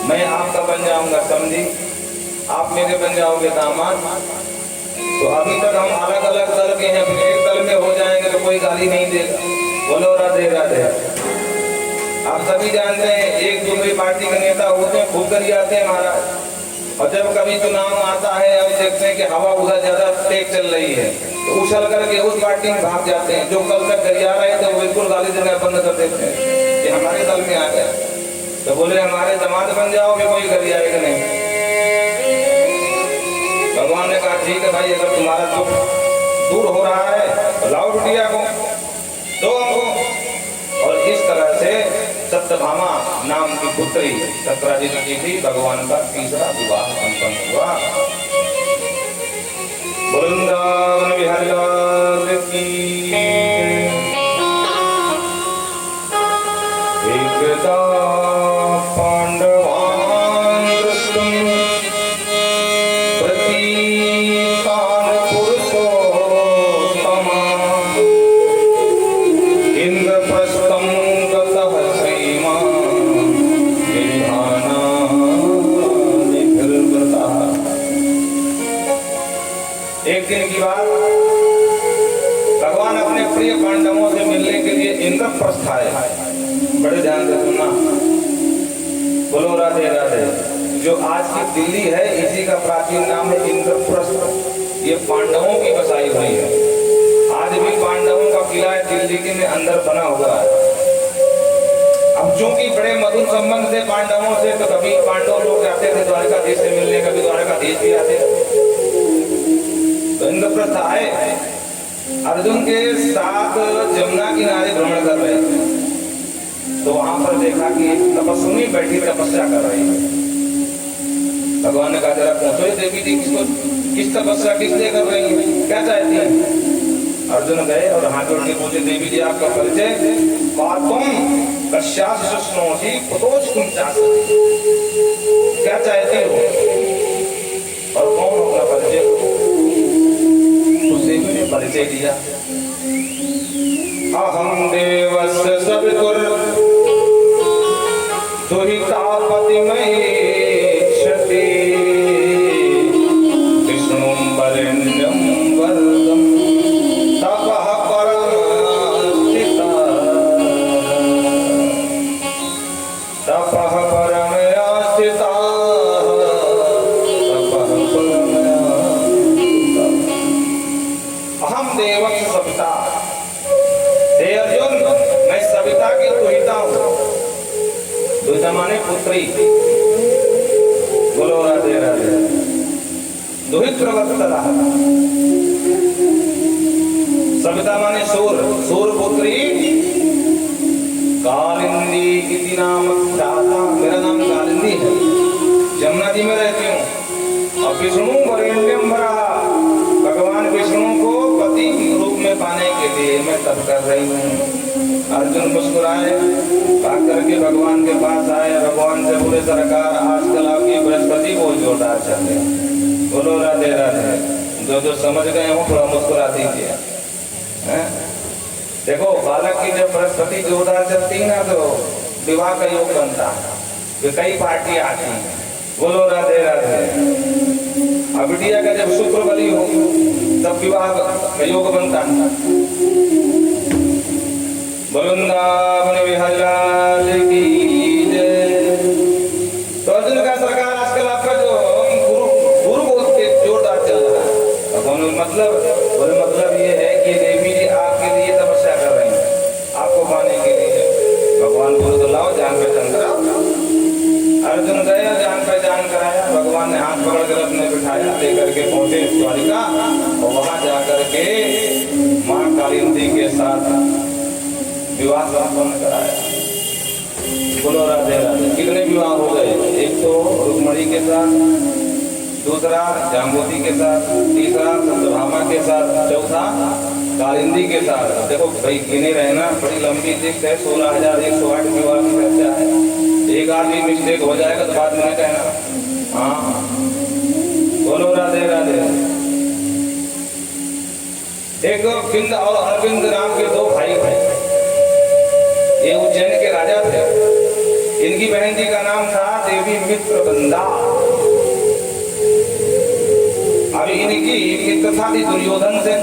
मैं आपका बन जाऊंगा समझी, आप मेरे बन जाओगे दामाद। तो अभी तक हम अलग अलग दल के हैं, फिर एक दल में हो जाएंगे तो कोई गाली नहीं देगा। बोलो राधे राधे। आप सभी जानते हैं एक दूसरी पार्टी के नेता होते हैं, खूब कर जाते हैं महाराज, और जब कभी चुनाव आता है अब देखते हैं कि हवा उधर ज्यादा तेज चल रही है तो उछल करके उस पार्टी में भाग जाते हैं। जो कल तक गरिया रहे थे वो बिल्कुल गाली देना बंद कर देते हैं कि हमारे दल में आ गए। तो बोले हमारे दामाद बन जाओगे, कोई गरियाएगा नहीं। भगवान ने कहा ठीक है भाई, अगर तुम्हारा दुख दूर हो रहा है तो लाओ बिटिया को, दो हमको। और इस तरह से सत्यभामा नाम की पुत्री सत्राजित की थी, भगवान का तीसरा विवाह संपन्न हुआ। वृंदावन विहारी लाल की। एकदा पांडवान दृष्टुम प्रतीकान पुरुषोत्तमा इंद्रप्रस्थं गतः श्रीमान् विधानानिर्वृतः। एक दिन की बात, भगवान अपने प्रिय पांडवों से मिलने के लिए इंद्रप्रस्थ आए। बड़े ध्यान से सुनना। बोलो राधे राधे। जो आज की दिल्ली है इसी का प्राचीन नाम है इंद्रप्रस्थ। ये पांडवों की बसाई हुई है। आज भी पांडवों का किला है दिल्ली के में अंदर बना हुआ है। अब चूंकि बड़े मधुर संबंध थे पांडवों से, तो कभी पांडव लोग आते थे द्वारकाधीश से मिलने, कभी द्वारकाधीश भी आते। तो इंद्रप्रस्थ आए, अर्जुन के साथ जमुना किनारे भ्रमण कर रहे थे। तो वहां पर देखा कि एक तपस्विनी बैठी तपस्या कर रही है। भगवान ने कहा जरा पूछो देवी जी किस तपस्या किस लिए कर रही है, क्या चाहती है। अर्जुन गए और हाथ जोड़ के पूछे देवी जी आपका परिचय, क्या चाहती हो और कौन अपना परिचय। उस देवी ने परिचय दिया, अहम देवस्य सवितुर दुहितापति महेश्वती विष्णुं वरेण्यं वरदं तपः परमस्थिता तपः परमया स्थिता तपः परमया स्थिता। अहम देवस्य सविता, हे अर्जुन मैं सविता की दुहिता हूं। दुहिता माने पुत्री। बोलो राधे राधे। दुहित्रवत्सला, सविता माने सूर, सूर पुत्री। कालिंदी इति नाम ख्याता, मेरा नाम कालिंदी है, जमुना जी में रहती हूँ। और विष्णु वरेण्यम वरा, भगवान विष्णु को पति रूप में पाने के लिए मैं तप कर रही हूँ। अर्जुन मुस्कुराए, भाग करके भगवान के पास आए। भगवान से बोले सरकार आजकल आपकी बृहस्पति बहुत जोरदार चल रही है। बोलो राधे राधे। जो समझ गए हो थोड़ा मुस्कुरा दीजिए। देखो बालक की जब बृहस्पति जोरदार चलती है ना तो विवाह का योग बनता है, कई पार्टियां आती हैं। बोलो राधे राधे। अब बिटिया का जब शुक्र बली हो तब विवाह का योग बनता है। वृंदावन विहारी लाल की जय। तो अर्जुन का सरकार आजकल आपका जो गुरु बहुत जोरदार चल रहा है। मतलब ये है कि देवी जी आपके लिए तपस्या कर रही हैं, आपको पाने के लिए। भगवान बोले तो लाओ जान पहचान कराओ। अर्जुन गया, जान पहचान कराया। भगवान ने हाथ पकड़ कर अपने बिठाया, लेकर के पहुंचे द्वारिका और वहां जाकर के माँ कालिंदी के साथ विवाह संपन्न कराया। बोलो राधे राधे। कितने विवाह हो गए, एक तो रुक्मणी के साथ, दूसरा जाम्बुवती के साथ, तीसरा सत्यभामा के साथ, चौथा कालिंदी के साथ। देखो भाई गिने रहना, बड़ी लंबी लिस्ट है, 16,108 विवाह की चर्चा है। एक आदमी मिस्टेक हो जाएगा तो बाद में कहना। हाँ बोलो राधे राधे। एक बिंद और अरविंद नाम के दो भाई थे, ये उज्जैन के राजा थे। इनकी बहन जी का नाम था देवी मित्रवंदा। अभी इनकी मित्रता थी दुर्योधन से,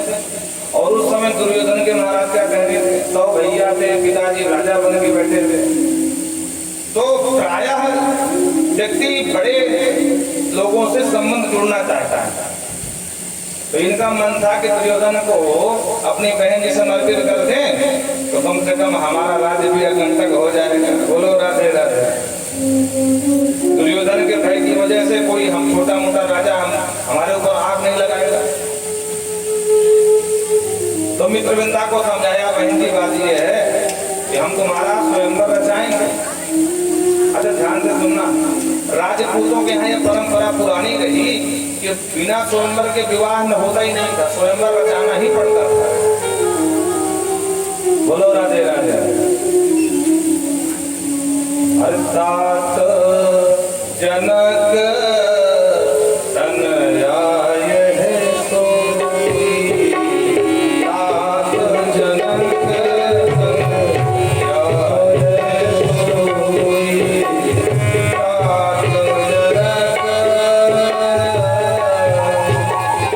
और उस समय दुर्योधन के महाराज क्या कह रहे थे, 100 भैया थे, पिताजी राजा बन के बैठे थे। तो प्रायः व्यक्ति बड़े लोगों से संबंध जोड़ना चाहता है। तो इनका मन था कि दुर्योधन को अपनी बहन जी समर्पित कर दें तो कम से कम हमारा राज्य भी अकंटक हो जाएगा। बोलो राधे राधे। दुर्योधन के भय की वजह से कोई हम छोटा मोटा राजा हमारे ऊपर आग नहीं लगाएगा। तो मित्रवृंदा को समझाया, बहन जी बात ये है कि हम तुम्हारा स्वयंवर रचाएंगे। अच्छा ध्यान से सुनना, राजपूतों के यहाँ यह परंपरा पुरानी रही कि बिना स्वयंवर के विवाह न होता ही नहीं था, स्वयंवर रचाना ही पड़ता था। बोलो राधे राधे। अर्थात जनक तनयाय है सोई, तात जनक तनयाय है सोई,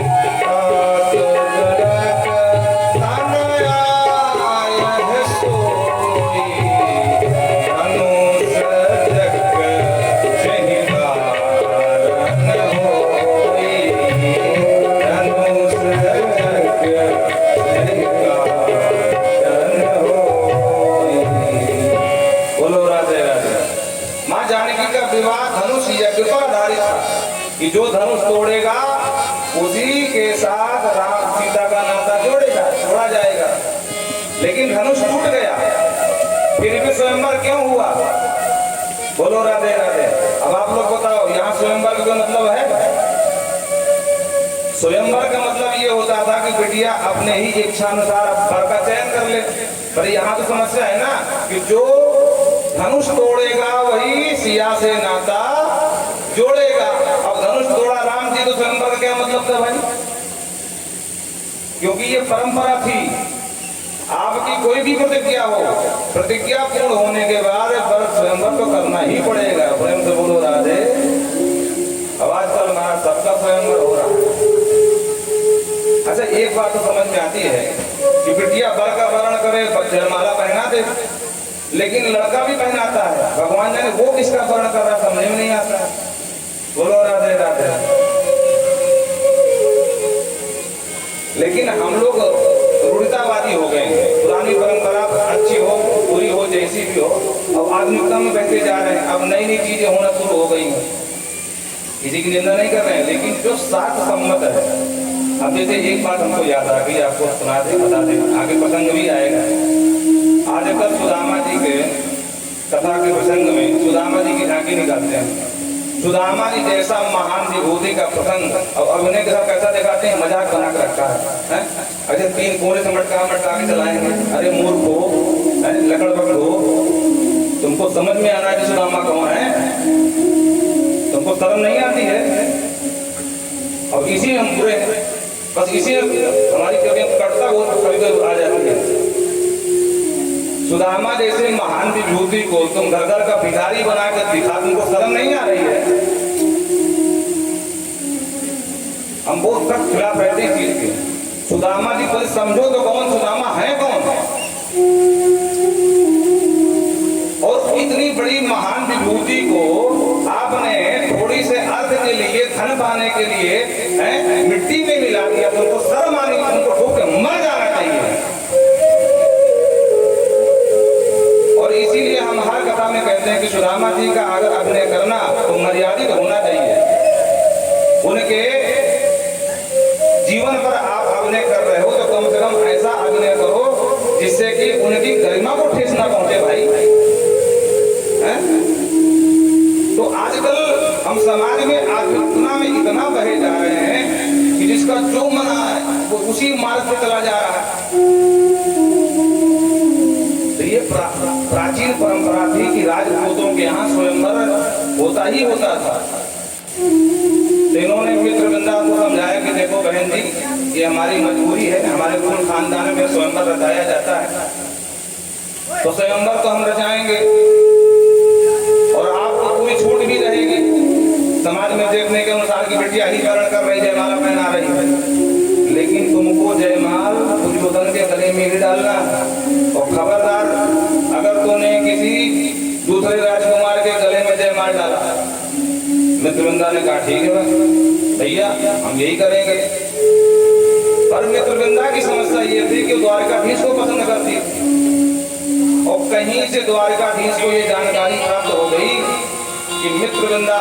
तात जनक तनयाय है सोई, धनुष चक्र इस पर आधारित था कि जो धनुष तोड़ेगा उसी के साथ राम सीता का नाता जोड़ा जाएगा। लेकिन धनुष टूट गया, फिर भी स्वयंवर क्यों हुआ? बोलो राधे राधे। अब आप लोग बताओ, यहाँ स्वयंवर का मतलब है? स्वयंवर का मतलब ये होता था कि बिटिया अपने ही इच्छा अनुसार वर का चयन कर ले। पर यहाँ तो समस्या है ना कि जो धनुष तोड़ेगा वही सिया से नाता जोड़ेगा। अब धनुष तोड़ा राम जी, तो स्वयंवर का क्या मतलब था भाई? क्योंकि ये परंपरा थी, आपकी कोई भी प्रतिज्ञा हो, प्रतिज्ञा पूर्ण होने के बाद स्वयंवर तो करना ही पड़ेगा। प्रेम से बोलो राधे। अब आजकल हमारा सबका स्वयंवर हो रहा है। अच्छा, एक बात तो समझ में आती है कि बिटिया वर का वर्ण करे, जयमाला पहना दे, लेकिन लड़का भी पहनाता है। भगवान जाने वो किसका वर्ण कर रहा है, समझ में नहीं आता। बोलो राधे राधे। लेकिन हम लोग रूढ़ितावादी हो गए हैं। पुरानी परंपरा अच्छी हो बुरी हो जैसी भी हो, अब आधुनिकता में बहते जा रहे हैं। अब नई नई चीजें होना शुरू हो गई हैं। किसी की निंदा नहीं कर रहे हैं, लेकिन जो शास्त्र सम्मत है। अब जैसे एक बात हमको याद आ गई, आपको सुना दे, बता दे, आगे प्रसंग भी आएगा। आज कल सुदामा जी के कथा के प्रसंग में सुदामा जी की झांकी निकालते हैं। सुदामा जी जैसा महान विभूति का प्रसंग और अभिनय के साथ कैसा दिखाते हैं, मजाक बना कर रखा है। अरे 3 कोने से मटका के चलाएंगे। अरे मूर्ख हो, लकड़ पकड़ हो, तुमको समझ में आना है कि सुदामा कौन है? तुमको शर्म नहीं आती है? और इसी हम बुरे हैं, बस इसी हमारी कभी कटता हो कभी आ जाती है। सुदामा जैसे महान विभूति को तुम घर घर का भिखारी बना कर दिखा, तुमको शर्म नहीं आ रही है? हम बहुत सख्त खिलाफ रहते हैं चीज के। सुदामा जी को समझो तो कौन सुदामा है कौन? और इतनी बड़ी महान विभूति को आपने थोड़ी से अर्थ के लिए, धन पाने के लिए मिट्टी में मिला दिया। तुमको शर्म आने की, तुमको ठोक के मर जाना चाहिए। और इसीलिए हम हर कथा में कहते हैं कि सुदामा जी का अगर अभिनय करना तो मर्यादित होना चाहिए। उनके जीवन पर आप अभिनय कर रहे हो तो कम से कम ऐसा अभिनय करो जिससे कि उनकी गरिमा को ठेस ना पहुंचे भाई। तो आजकल हम समाज में आध्यात्मिकता में इतना बहे जा रहे हैं कि जिसका जो मना है वो उसी मार्ग पे चला जा रहा है। तो ये प्राचीन परंपरा थी कि राजपूतों के यहाँ स्वयंवर होता ही होता था। तो इन्होंने मित्रवृंदा को समझाया कि देखो बहन जी, ये हमारी मजबूरी है, हमारे कुल खानदान में स्वयंवर रचाया जाता है, तो स्वयंवर तो हम रचाएंगे और आपको पूरी छूट भी रहेगी। समाज में देखने के अनुसार की बिटिया ही वर्ण कर रही, जयमाला पहना रही है, लेकिन तुमको जयमाल दुर्योधन के गले में ही डालना। और खबरदार, अगर तूने किसी दूसरे राजकुमार के गले में जयमाल डाला। मित्रवृंदा ने कहा ठीक है भैया, हम यही करेंगे। पर मित्रवृंदा की समस्या ये थी कि द्वारकाधीश को पसंद करती, और कहीं से द्वारकाधीश को ये जानकारी प्राप्त हो गई कि मित्रवृंदा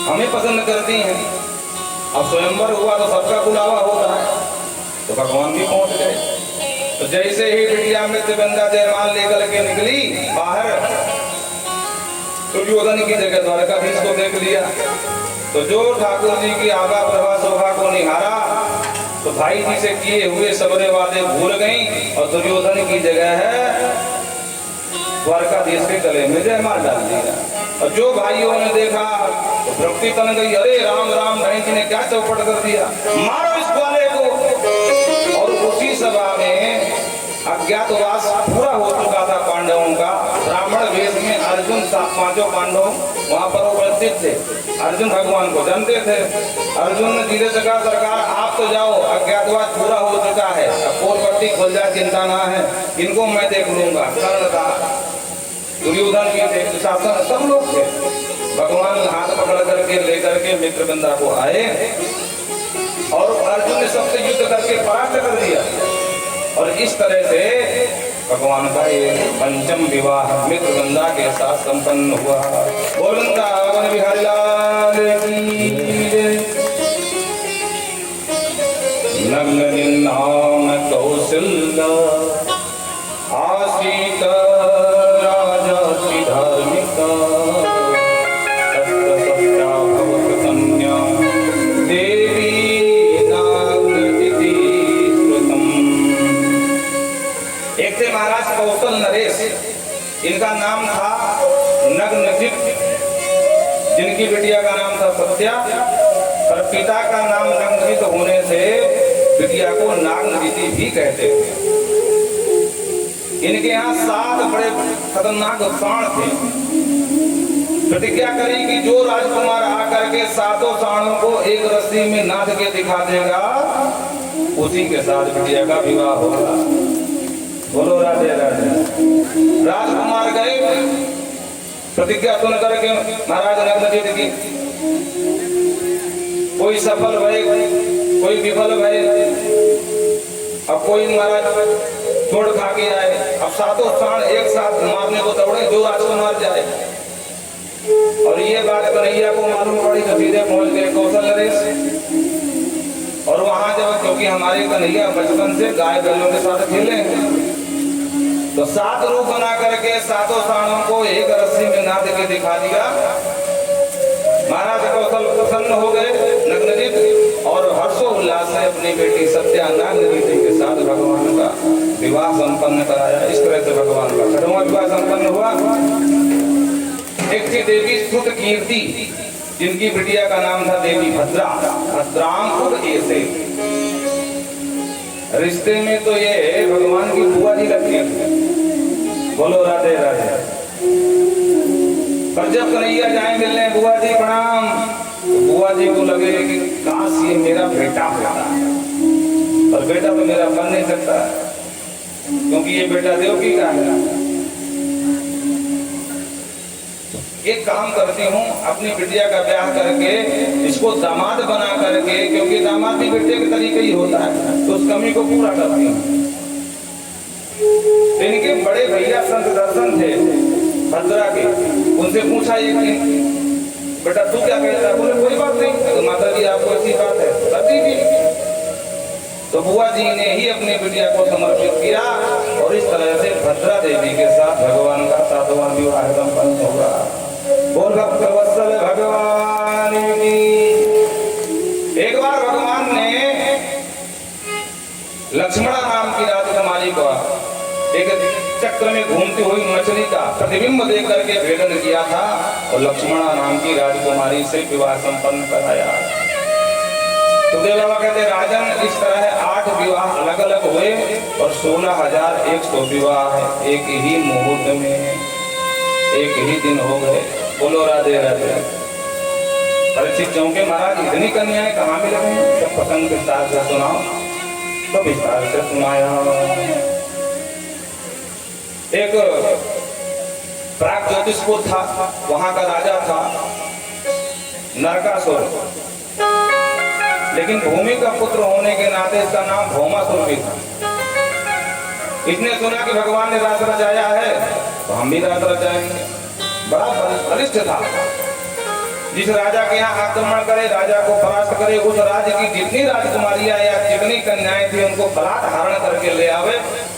हमें पसंद करती हैं। अब स्वयंवर हुआ तो सबका बुलावा होता है, तो भगवान भी पहुंच गए। तो जैसे ही बिटिया मित्रवृंदा जयमाल लेकर के निकली बाहर, दुर्योधन की जगह द्वारकाधीश को देख लिया। तो जो ठाकुर जी की आगा प्रभा शोभा को निहारा तो भाई जी से किए हुए सबरे वादे भूल गई और दुर्योधन की जगह है द्वारकाधीश के गले में जयमाल डाल दिया। और जो भाइयों ने देखा तो भक्ति तन गई, अरे राम राम, भाई जी ने क्या चौपट कर दिया, मारो इस ग्वाले को। और उसी सभा में अज्ञातवास पूरा हो चुका था पांडवों का। ब्राह्मण वेश में अर्जुन 5 पांडव वहां पर उपस्थित थे। अर्जुन भगवान को जानते थे। अर्जुन ने धीरे से कहा, सरकार आप तो जाओ, अज्ञातवास पूरा हो चुका है, अब पोरपट्टी खुल जाए, चिंता ना है, इनको मैं देख लूंगा। कर्ण था, दुर्योधन भी थे, शासन सब लोग थे। भगवान हाथ पकड़ करके लेकर के मित्रवृंदा को आए और अर्जुन ने सबसे युद्ध करके परास्त कर दिया। और इस तरह से भगवान का ये पंचम विवाह मित्र वृंदा के साथ संपन्न हुआ। बोल वृंदावन बिहारी लाल की जय। नग्न नाम कौशल्या आसीत राजा धार्मिका सत्य सत्या भवत कन्या देवी नागदिति श्रुतम। एक थे महाराज कौशल नरेश, इनका नाम था नग्नजित, जिनकी बिटिया का नाम था सत्या, पर पिता का नाम नग्नजित होने से बिटिया को नागनदिति भी कहते थे। इनके यहाँ 7 बड़े खतरनाक साण थे। प्रतिज्ञा करी कि जो राजकुमार आकर के 7 साणों को एक रस्सी में नाथ के दिखा देगा, उसी के साथ बिटिया का विवाह होगा। बोलो राधे राधे। राजकुमार गए, प्रतिज्ञा सुन करके महाराज नग्नजित की, कोई सफल भय, कोई विफल भय, अब कोई महाराज छोड़ खा के आए। अब 7 साण एक साथ मारने को दौड़े, जो राजकुमार जाए। और ये बात कन्हैया को मालूम पड़ी तो सीधे पहुंच गए कौशल नरेश। और वहां जब, क्योंकि हमारे कन्हैया बचपन से गाय बैलों के साथ खेले, तो 7 रूप बना करके 7 साणों को एक रस्सी में नाथ के दिखा दिया। महाराज कौशल प्रसन्न हो गए नग्नजित, और हर्षोल्लास से अपनी बेटी सत्या नागनदिति के साथ भगवान का विवाह संपन्न कराया। इस तरह से भगवान का 6वां विवाह संपन्न हुआ। एक थी देवी स्तुत कीर्ति, जिनकी बिटिया का नाम था देवी भद्रा, भद्राम खुद ऐसे। रिश्ते में तो ये भगवान की बुआ जी लगती थी। बोलो राधे राधे। पर जब कन्हैया जाए मिलने, बुआ जी प्रणाम, तो बुआ जी को लगे कि काश ये मेरा बेटा होता, पर बेटा तो मेरा बन नहीं सकता, क्योंकि ये बेटा देवकी का है। एक काम करती हूँ, अपनी बिटिया का ब्याह करके इसको दामाद बना करके, क्योंकि दामाद भी बेटे के तरीके ही होता है, तो उस कमी को पूरा करती हूँ। इनके बड़े भैया संत दर्शन थे भद्रा के, उनसे पूछा ये कि बेटा तू क्या कहता है? बोले कोई बात नहीं, तो माता जी आपको ऐसी बात है कर दीजिए। तो बुआ जी ने ही अपनी बिटिया को समर्पित किया, और इस तरह से भद्रा देवी के साथ भगवान का 7वां विवाह संपन्न होगा। बोल भक्तवत्सल भगवान की। एक बार भगवान ने लक्ष्मणा नाम की राजकुमारी को एक चक्र में घूमती हुई मछली का प्रतिबिंब देख करके भेदन किया था, और लक्ष्मणा नाम की राजकुमारी से विवाह संपन्न कराया। तो देव बाबा कहते राजन, इस तरह 8 विवाह अलग अलग हुए, और 16,100 विवाह एक ही मुहूर्त में, एक ही दिन हो गए। बोलो राधे राधे। परीक्षित चौंके, महाराज इतनी कन्याएं कहाँ मिल गई? सब प्रसंग विस्तार से सुनाओ। तो विस्तार से सुनाया। एक प्राग ज्योतिषपुर था, वहां का राजा था नरकासुर, लेकिन भूमि का पुत्र होने के नाते इसका नाम भौमासुर भी था। इसने सुना कि भगवान ने राज रचाया है, तो हम भी राज रचाएंगे। बड़ा बलिष्ठ था। जिस राजा के यहाँ आक्रमण करे, राजा को परास्त करे, उस राज्य की जितनी राजकुमारियां या जितनी कन्याएं थी उनको बलात् हरण करके ले आवे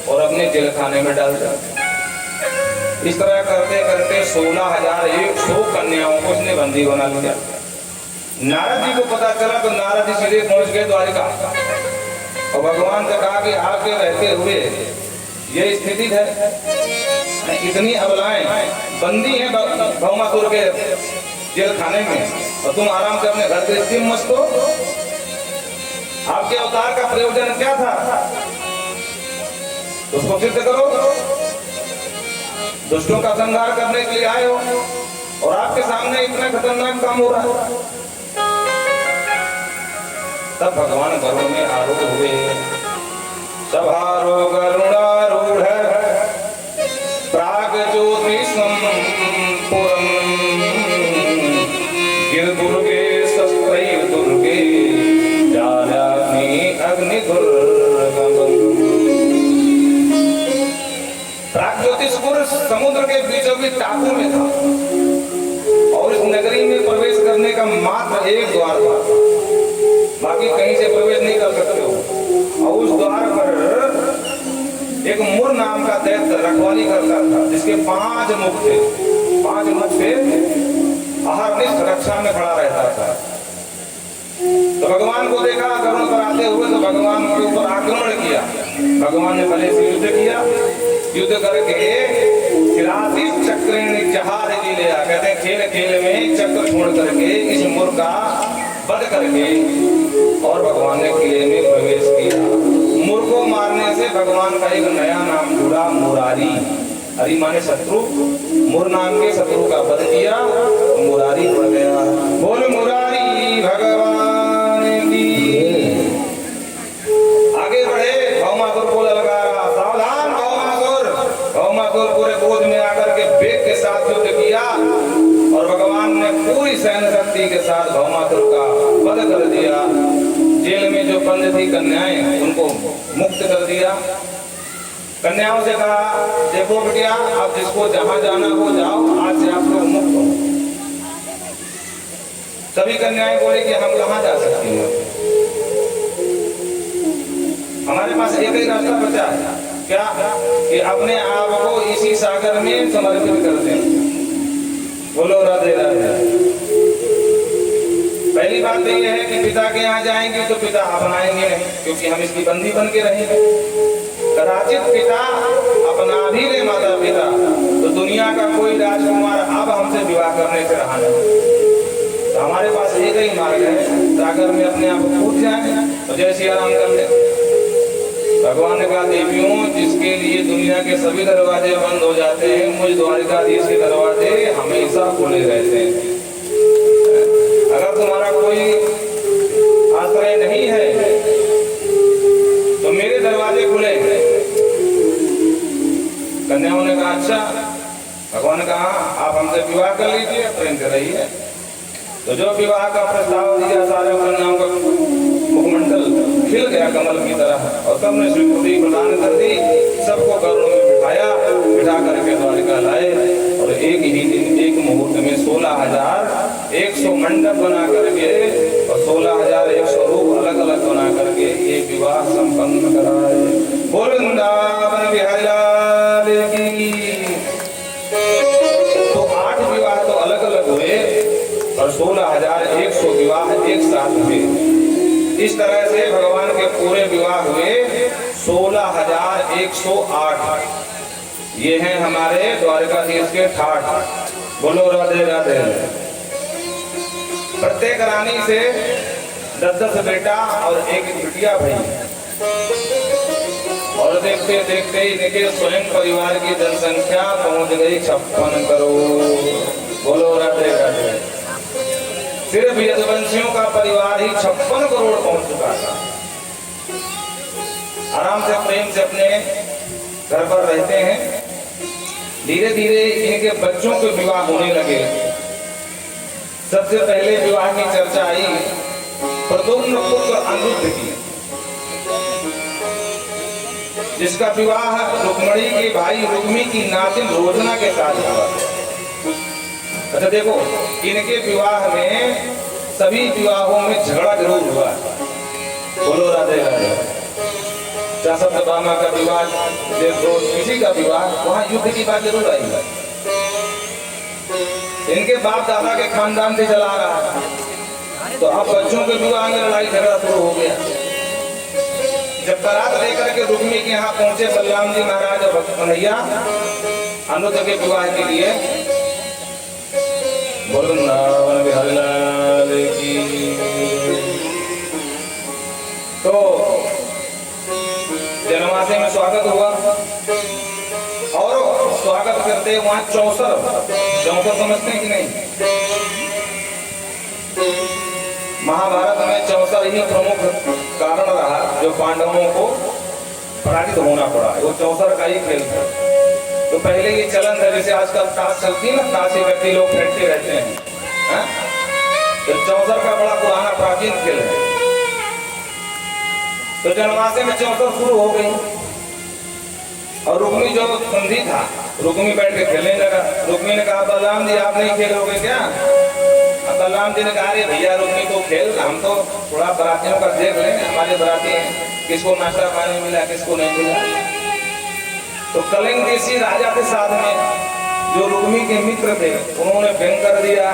और अपने जेल खाने में डाल दे। इस तरह करते करते 16,100 कन्याओं को उसने बंदी बना लिया। नारद जी को पता चला तो नारद जी सीधे पहुंच गए द्वारिका, और भगवान से कहा कि आपके रहते हुए ये स्थिति है, इतनी अबलाएं बंदी हैं भौमासुर के जेल खाने में, और तुम आराम से अपने घर के स्थिति मस्त हो। आपके अवतार का प्रयोजन क्या था? उसको सिद्ध करो। दुष्टों का संहार करने के लिए आए हो, और आपके सामने इतना खतरनाक काम हो रहा है। तब भगवान गरुड़ में आरूढ़ हुए। सभारो गरुड़ारूढ़ प्राग ज्योतिषं पुरम् गिरदुर्गे शस्त्रैः दुर्गे जानामि अग्निदुर्गमम्। के बीचों बीच टापू में था और इस नगरी में प्रवेश करने का मात्र एक द्वार था, बाकी कहीं से प्रवेश नहीं कर सकते हो। और उस द्वार पर एक मुर नाम का दैत्य रखवाली करता था, जिसके 5 मुख थे। 5 मुख से अहरनिश रक्षा में खड़ा रहता था। तो भगवान को देखा गरुड़ पर आते हुए, तो भगवान के ऊपर आक्रमण किया। भगवान ने पहले से युद्ध किया, युद्ध करके 83 चक्रेण जहार लिया। कहते हैं खेल खेल में चक्र छोड़ करके इस मुर का वध करके और भगवान ने किले में प्रवेश किया। मुर को मारने से भगवान का एक नया नाम जुड़ा, मुरारी। हरि माने शत्रु, मुर नाम के शत्रु का वध किया, मुरारी पड़ गया। बोल मुरारी भगवान की। आगे बढ़े, भौमासुर को ललकारा, सावधान भौमासुर। भौमासुर पूरे क्रोध में आकर के वेग के साथ युद्ध किया और भगवान ने पूरी सैन्य शक्ति के साथ भौमासुर का वध कर दिया। जेल में जो बंद थी कन्याएं, उनको मुक्त कर दिया। कन्याओं से कहा, देखो बिटिया, आप जिसको जहां जाना हो जाओ, आज से आप लोग मुक्त हो। सभी कन्याएं बोले कि हम कहां जा सकती हैं, हमारे पास एक ही रास्ता बचा है। क्या? कि अपने आप को इसी सागर में समर्पित कर दें। बोलो राधे राधे। पहली बात तो यह है कि पिता के यहाँ जाएंगे तो पिता अपनाएंगे नहीं, क्योंकि हम इसकी बंदी बन के रहेंगे। कदाचित पिता अपना भी ले माता पिता, तो दुनिया का कोई राजकुमार अब हमसे विवाह करने से रहा नहीं। तो हमारे पास एक ही मार्ग है, सागर में अपने आप को कूद जाए और जैसे आराम कर ले। भगवान ने कहा, देवियों, जिसके लिए दुनिया के सभी दरवाजे बंद हो जाते हैं, मुझ द्वारिकाधीश के दरवाजे हमेशा खुले रहते हैं। अगर तुम्हारा कोई आश्रय नहीं है तो मेरे दरवाजे खुले। कन्याओं ने कहा, अच्छा। भगवान ने कहा, आप हमसे विवाह कर लीजिए, प्रेम कर रही है। तो जो विवाह का प्रस्ताव दिया, सारे कन्याओं का मुखमंडल खिल गया कमल की तरह और सबने स्वीकृति प्रदान कर दी। सबको गरुड़ में बिठाया, बिठा करके द्वारिका लाए और एक ही दिन, एक मुहूर्त में 16,100 मंडप बना करके और 16,100 रूप अलग अलग बना करके ये विवाह संपन्न कराए। बोल वृंदावन बिहारी लाल की। तो 8 विवाह तो अलग अलग हुए और 16,100 विवाह एक साथ हुए। इस तरह से भगवान के पूरे विवाह हुए 16,108। ये हैं हमारे द्वारिकाधीश के ठाठ। बोलो राधे राधे। प्रत्येक रानी से 10-10 बेटा और एक बिटिया भई। और देखते देखते इनके स्वयं परिवार की जनसंख्या पहुंच गई 56 करोड़। बोलो राधे राधे। सिर्फ यदुवंशियों का परिवार ही 56 करोड़ पहुंच चुका था। आराम से प्रेम से अपने घर पर रहते हैं। धीरे धीरे इनके बच्चों के विवाह होने लगे। सबसे पहले विवाह की चर्चा आई प्रद्युम्न पुत्र अनिरुद्ध की, जिसका विवाह रुक्मिणी के भाई रुक्मी की नातिन रोजना के साथ हुआ। अच्छा देखो, इनके विवाह में सभी विवाहों में झगड़ा जरूर हुआ। बोलो राधे राधे। सत्यभामा का विवाह, किसी का विवाह, वहां युद्ध की बात जरूर आई है। इनके बाप दादा के खानदान से चला रहा है, तो अब बच्चों के विवाह में लड़ाई झगड़ा शुरू हो गया। जब बारात लेकर के रुक्मी के यहाँ पहुंचे बलराम जी महाराज और कन्हैया अनिरुद्ध के विवाह के लिए, वृंदावन बिहारी लाल की। तो जनमासे में स्वागत हुआ और स्वागत करते वहां चौसर समझते हैं कि नहीं? महाभारत में चौसर ही प्रमुख कारण रहा जो पांडवों को पराजित होना पड़ा। वो चौसर का ही खेल था। तो पहले ये चलन था, जैसे आजकल ताश चलती है ना, ताश से व्यक्ति लोग फेंकते रहते हैं। तो चौसर का बड़ा पुराना प्राचीन खेल है। तो जनमासे में चौसर शुरू हो गई। और रुक्मी जो संधि था, रुक्मी बैठ के खेलने लगा। रुक्मी ने कहा बलराम जी आप नहीं खेलोगे क्या? अब बलराम जी ने कहा अरे भैया रुक्मी तो खेल, हम तो थोड़ा बरातियों का देख लें, हमारे बराती हैं, किसको नाश्ता पानी मिला किसको नहीं मिला। तो कलिंग देशी राजा के साथ में जो रुक्मी के मित्र थे उन्होंने व्यंग कर दिया,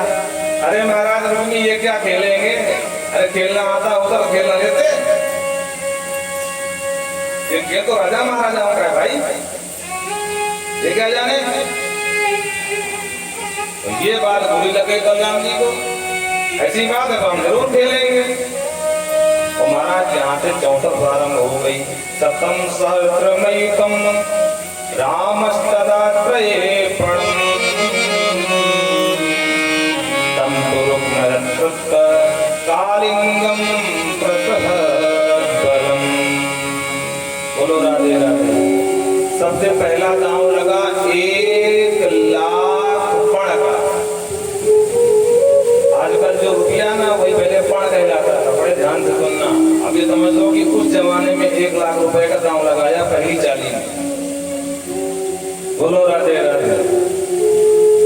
अरे महाराज रुक्मी ये क्या खेलेंगे? अरे खेलना आता होता तो खेलना देते, ये तो राजा महाराजाओं का है भाई, ये क्या जाने। तो ये बात बुरी लगे बलराम जी को, ऐसी बात है तो हम जरूर खेलेंगे। और महाराज यहाँ से चौसठ प्रारंभ हो गई। सतम सहस्रमयुतम रामस्तदा त्रयेपणम् तं तु रुक्मरक्षुत कालिंगम प्रसहद्वरम्। बोलो राधे राधे। सबसे पहला दांव लगा 1,00,000 पण का। आजकल जो रुपया ना वही पहले पण कहलाता था, बड़े ध्यान से सुनना। अब ये समझ लो कि उस जमाने में 1,00,000 रुपए का दांव लगाया पहली चाली में। बोलो राधे राधे।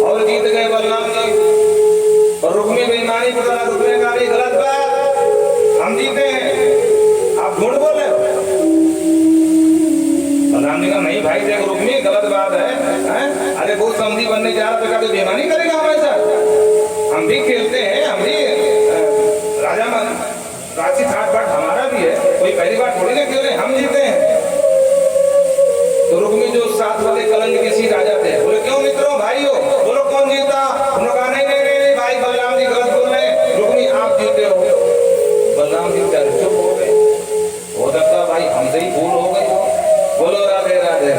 और जीत गए बलराम जी। और रुक्मी बेईमानी पता रुकने का भी गलत बात, हम जीते हैं, आप झूठ बोल रहे हो। बलराम जी का नहीं भाई देख रुक्मी गलत बात है? अरे वो समझी बनने जा रहा था, तो बेईमानी करेगा हमारे साथ? हम भी खेलते हैं, हम भी राजा राशि ठाट बाट हमारा भी है, कोई पहली बार थोड़ी ना खेल रहे, हम जीते हैं। तो रुक्मी जो साथ वाले कलंग किसी राजा थे, बोले क्यों मित्रों भाई हो, बोलो कौन जीता? उन्होंने कहा नहीं नहीं नहीं भाई बलराम जी गलत बोल रहे हैं, रुक्मी आप जीते हो। बलराम जी चुप हो गए, हो सकता भाई हमसे ही भूल हो गई हो। बोलो राधे राधे।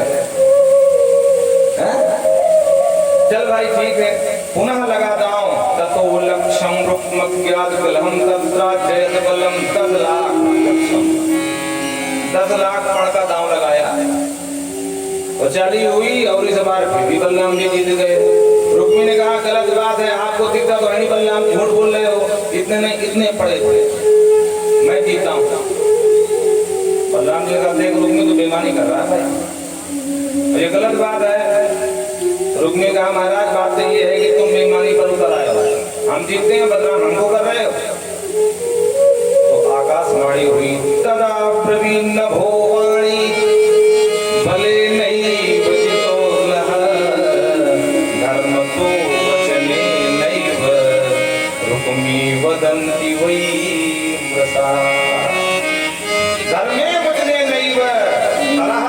चल भाई ठीक है, पुनः लगा दांव। ततो लक्षम रुक्मज्ञात कलहम तद्राजयत बलम 10 लाख पण का दांव लगाया और चाली हुई। और इस बार फिर भी बलराम जी जीत गए। रुक्मी ने कहा गलत बात है, आपको दिखता तो है नहीं बलराम, झूठ बोल रहे हो, इतने नहीं इतने पड़े मैं जीता हूँ। बलराम जी का देख रुक्मी तो बेईमानी कर रहा है भाई, ये गलत बात है। रुक्मी कहा महाराज बात तो ये है कि तुम बेईमानी पर उतर आए हो, हम जीतते हैं बदनाम हमको कर रहे हो। तो आकाशवाणी हुई तदा प्रवीण भोवाणी भले नहीं बचितो लह धर्म तो वचने नैव रुक्मी वदन्ति वै व्रता। धर्मे वचने नैव अरह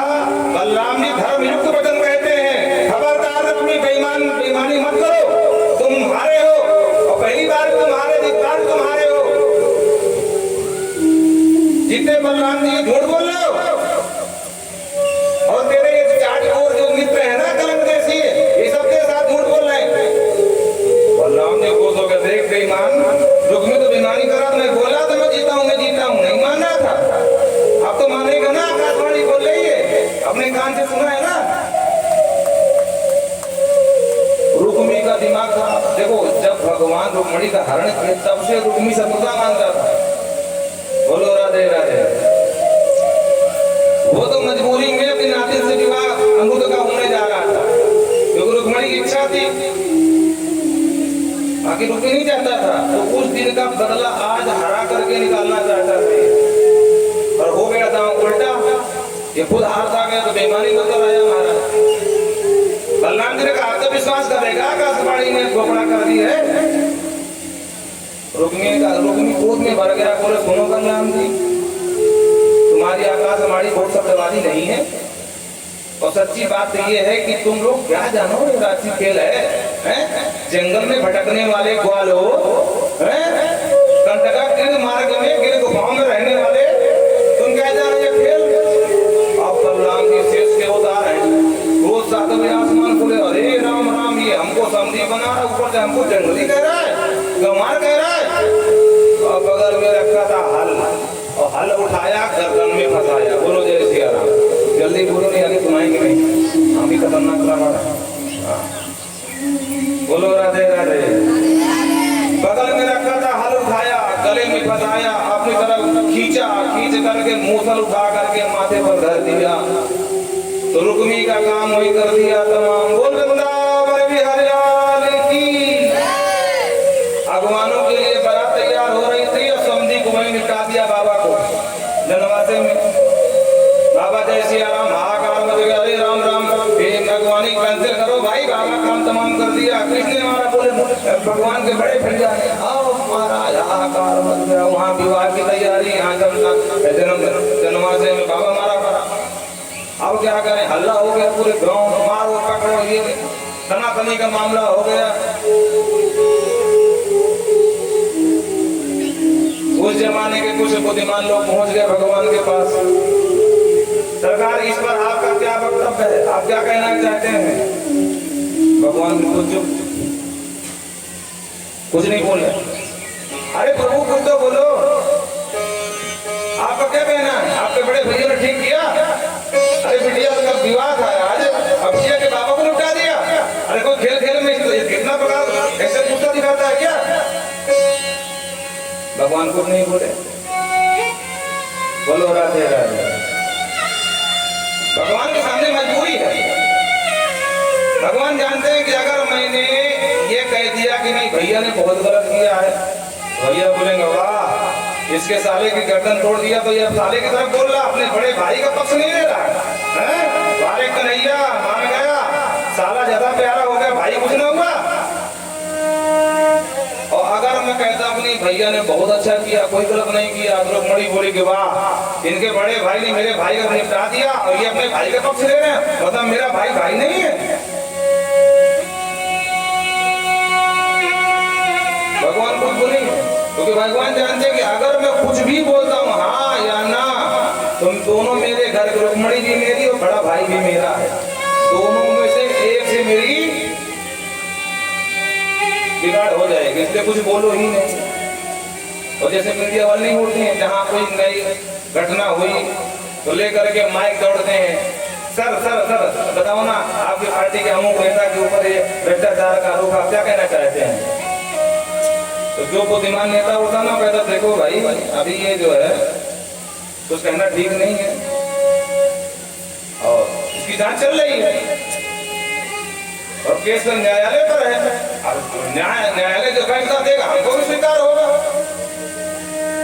बलराम जी धर्म युक्त वचन कहते हैं। खबरदार रुक्मी बेईमानी मत करो, तुम हारे हो और पहली बार तुम हारे हो। जीते बलराम जी झूठ बोल रहे हो। और तेरे ये चार और जो मित्र है ना कलंक देशी, ये सबके साथ झूठ बोल रहे हैं। बलराम जी को तो देख बेईमान, रुक्मी तो बेईमानी करा, मैं बोला था मैं जीता हूँ नहीं मान रहा था। अब तो मानेगा ना, आकाशवाणी बोल रही है, अपने कान से सुना है ना। रुक्मी का दिमाग था, देखो जब भगवान रुक्मिणी का हरण किया तब से रुक्मी शत्रुता मानता था। बोलो राधे राधे। वो तो मजबूरी में अपनी नातिन से विवाह अमृत का होने जा रहा था, क्योंकि रुक्मिणी की इच्छा थी, बाकी रुक्मी नहीं चाहता था। तो उस दिन का बदला आज हरा करके निकालना चाहता था, और हो गया था उल्टा, ये खुद हारता गया तो बेईमानी को कर आया महाराज। बलराम जी ने कहा तो विश्वास करेगा, आकाशवाणी ने घोषणा कर दी है। रुक्मी क्रोध में भर गया, बोले सुनो बलराम जी, तुम्हारी आकाशवाणी बहुत सत्यवादी नहीं है, और सच्ची बात ये है कि तुम लोग क्या जानो ये राशि खेल है? जंगल में भटकने वाले ग्वालो, कंटका गिर मार्ग में गिर गुफाओं में रहने वाले, तुम क्या जानो ये खेल? अब बलराम जी शेष के अवतार हैं, रोज सातवें आसमान खुले, अरे राम राम ये हमको समझी बना रहा, ऊपर से हमको जंगली कह रहा है, गंवार कह रहा है। और बगल में रखा था हल, और हल उठाया गर्दन में फंसाया। बोलो जय सिया राम। जल्दी बोलो नहीं आगे सुनाएंगे नहीं, हम भी खतरनाक लगा। बोलो राधे राधे। बगल में रखा था हल उठाया, गले में फंसाया, अपनी तरफ खींच करके मूसल उठा करके माथे पर धर दिया। तो रुक्मी का काम वही कर दिया तमाम। बोल वृंदावन बिहारी लाल की। अगवानों के लिए बारात तैयार हो रही थी और समधी को वही निपटा दिया बाबा को जनवासे में। बाबा जय सिया राम हाहाकार मच गया, अरे राम राम भगवानी कैंसिल करो भाई, बाबा काम तमाम कर दिया। कृष्ण हमारा बोले भगवान के बड़े फिर जाए, आओ महाराज हाहाकार मच गया। वहाँ विवाह की तैयारी, यहाँ जनवासे में बाबा मारा पड़ा। अब क्या करें, हल्ला हो गया पूरे गांव, मारो पकड़ो, ये तनातनी का मामला हो गया। उस जमाने के कुछ बुद्धिमान लोग पहुंच गए भगवान के पास। सरकार इस पर आपका क्या वक्तव्य है, आप क्या कहना चाहते हैं? भगवान कुछ नहीं बोल रहे। अरे प्रभु कुछ तो बोलो, आपका क्या कहना है? आपके बड़े भैया ने ठीक किया? अरे बिटिया का विवाह था आज, अब बिटिया के बाबा को निपटा दिया। अरे कोई खेल खेल में कितना प्रकार ऐसे गुस्सा दिखाता है क्या? भगवान कुछ नहीं बोले। बोलो राधे राधे। भगवान के सामने मजबूरी है। भगवान जानते हैं कि अगर मैंने ये कह दिया कि नहीं भैया ने बहुत गलत किया है, भैया बोलेंगे वाह इसके साले की गर्दन तोड़ दिया, तो ये साले की तरफ बोल रहा, अपने बड़े भाई का पक्ष नहीं ले रहा है। वारे कन्हैया मान गया, साला ज्यादा प्यारा हो गया, भाई कुछ ना हुआ। और अगर मैं कहता हूँ नहीं भैया ने बहुत अच्छा किया, कोई गलत नहीं किया, तो लोग मड़ी बोली कि वाह इनके बड़े भाई ने मेरे भाई का निपटा दिया और ये अपने भाई का पक्ष ले रहे हैं, मतलब मेरा भाई भाई नहीं है। भगवान कुछ बोलेंगे क्योंकि भगवान जानते हैं कि अगर मैं कुछ भी बोलता हूँ हाँ या ना, तुम दोनों मेरे घर की रुक्मणी भी मेरी और बड़ा भाई भी मेरा है, दोनों में से एक से मेरी बिगाड़ हो जाएगी, इसलिए कुछ बोलो ही नहीं। और जैसे मीडिया वाले नहीं होते हैं, जहाँ कोई नई घटना हुई तो लेकर के माइक दौड़ते हैं, सर सर सर बताओ ना आपकी पार्टी के अमुक नेता के ऊपर ये भ्रष्टाचार का आरोप, आप क्या कहना चाहते हैं? तो जो बुद्धिमान नेता होता ना कहता देखो भाई अभी ये जो है तो कहना ठीक नहीं है और इसकी जांच चल रही है और केस न्यायालय पर है। अब न्यायालय जो फैसला देगा हमको भी स्वीकार होगा।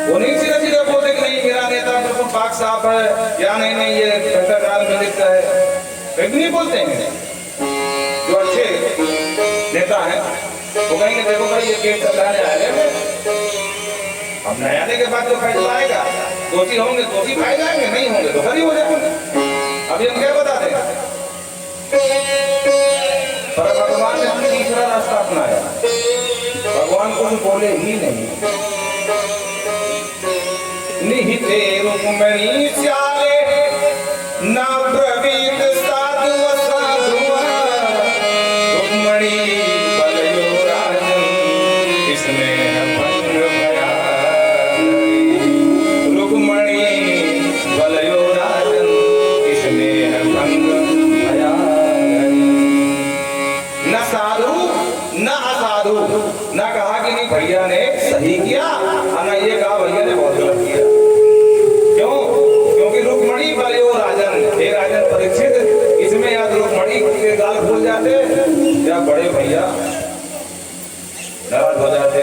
वो नहीं सीधे सीधे बोलते कि नहीं मेरा नेता बिल्कुल पाक साफ है या नहीं नहीं ये भ्रष्टाचार में लिखता है, कभी नहीं बोलते हैं। जो अच्छे नेता है वो कहेंगे देखो भाई ये केस चल रहा है न्यायालय में, अब न्यायालय के बाद जो फैसला आएगा दोषी होंगे दोषी पाए जाएंगे, नहीं होंगे तो खरी हो जाएंगे। अभी हम क्या बताते हैं, पर भगवान ने तीसरा रास्ता अपनाया, भगवान कुछ बोले ही नहीं। निहिते रुक्मणी स्याले न ब्रवीत साधु साधु, रुक्मणी बलयो राजन इसमें भंग भया, रुक्मणी बलयो राजन इसमें भंग भया। न साधु न असाधु, न कहा कि नहीं भैया ने सही किया और न ये कहा भैया ने बहुत गलत किया। क्यों? क्योंकि रुक्मणी बलयो राजन, हे राजन परीक्षित, इसमें या रुक्मणी के गाल भूल जाते या बड़े भैया नाराज हो जाते।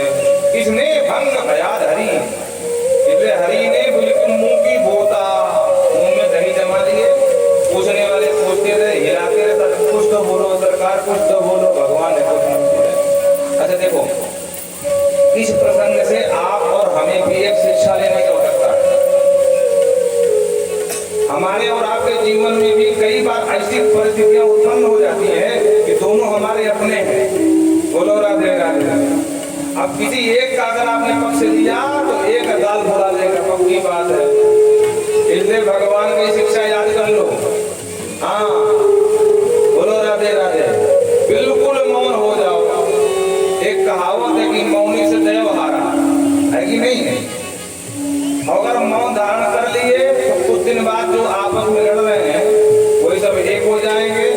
इसने भंग भया हरि, इसलिए हरि ने बिल्कुल मुंह की बोता, मुंह में दही जमा लिए। पूछने वाले पूछते रहे, हिलाते रहे, कुछ तो बोलो सरकार, कुछ तो बोलो। भगवान ने कुछ नहीं बोला। अच्छा देखो इस प्रसंग से आप और हमें भी एक शिक्षा लेने का होता है। हमारे और आपके जीवन में भी कई बार ऐसी परिस्थितियां उत्पन्न हो जाती हैं कि दोनों हमारे अपने हैं। बोलो राधे राधे। अब किसी एक का अगर आपने पक्ष लिया तो एक गाल बुला देगा, पक्की बात है। इसलिए भगवान की शिक्षा याद कर लो। हाँ बोलो राधे राधे। बिल्कुल मौन हो जाओ। एक कहावत है कि मौनी से देव हारा, है कि नहीं? अगर मौन धारण कर लिए तो कुछ दिन बाद जो आपस में लड़ रहे हैं वही सब एक हो जाएंगे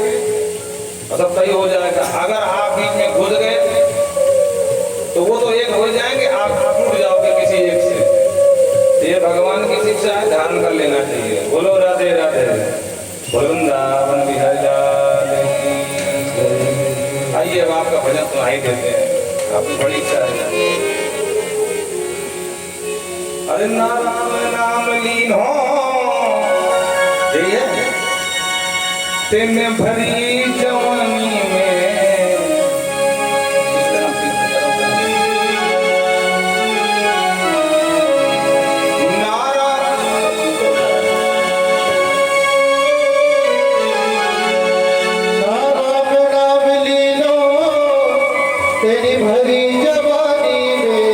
और सब सही हो जाएगा। अगर आप बीच में घुस गए तो वो तो एक हो जाएंगे, आप टूट जाओगे किसी एक से। ये भगवान की शिक्षा है, धारण कर लेना चाहिए। बोलो राधे राधे। वृंदावन आइए अब आपका भजन सुनाई देते हैं, आपकी बड़ी इच्छा है। अरे नाम नाम लीन हो तेने भरी जवानी में, तेरी भरी जवानी में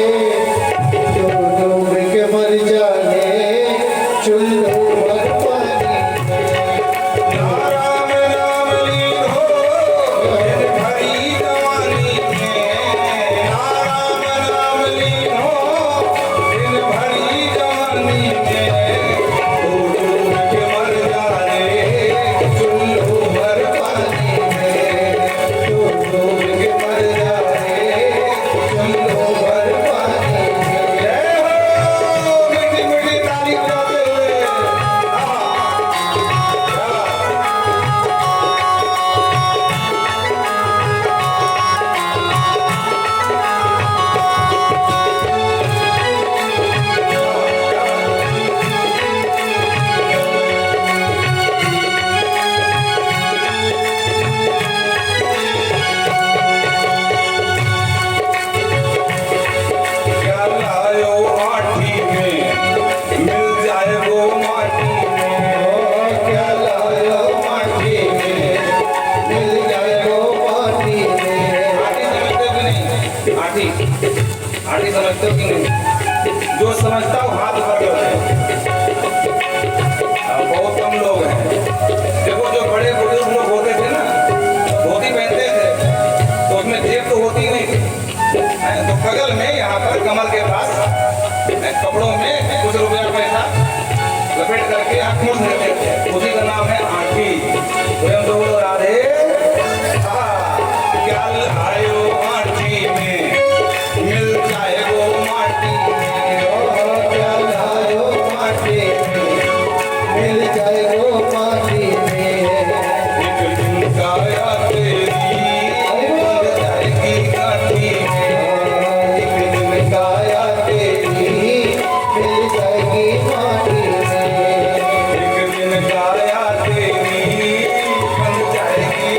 जो डूब के मर जाने चुल्लू भर पानी राम राम लीन हो तेरे भरी जवानी में, राम राम लीन हो तेरे भरी जवानी में, तू डूब के मर जाने चुल्लू भर पानी में जो डूब के मर जाने चुल्लू भर पानी में। जय हो मीठी मीठी ताली बजाते हुए। क्या लायो आठी में मिल जाए वो माटी में, ओ क्या लायो माटी में मिल जाए वो पानी में। आठी समझते हो कि नहीं? आठी आठी समझते हो कि नहीं? जो समझता हो हाथ ऊपर कर बहुत कम लोग हैं। देखो जो बड़े बुजुर्ग लोग होते थे ना, धोती पहनते थे तो उसमें जेब तो होती नहीं थी, तो बगल में यहाँ पर कमर के पास कपड़ों में कुछ रुपया पैसा लपेट करके आँख मूंद देते थे, उसी का नाम है आठी। स्वयं तो बोलो राधे क्या लायो आठी में मिल जाए वो माटी में, ओ क्या लायो माटी में मिल जाए वो पानी में। एक दिन काया तेरी मिल जाएगी काठी में, एक दिन काया तेरी मिल जाएगी पानी में। एक दिन काया तेरी मिल जाएगी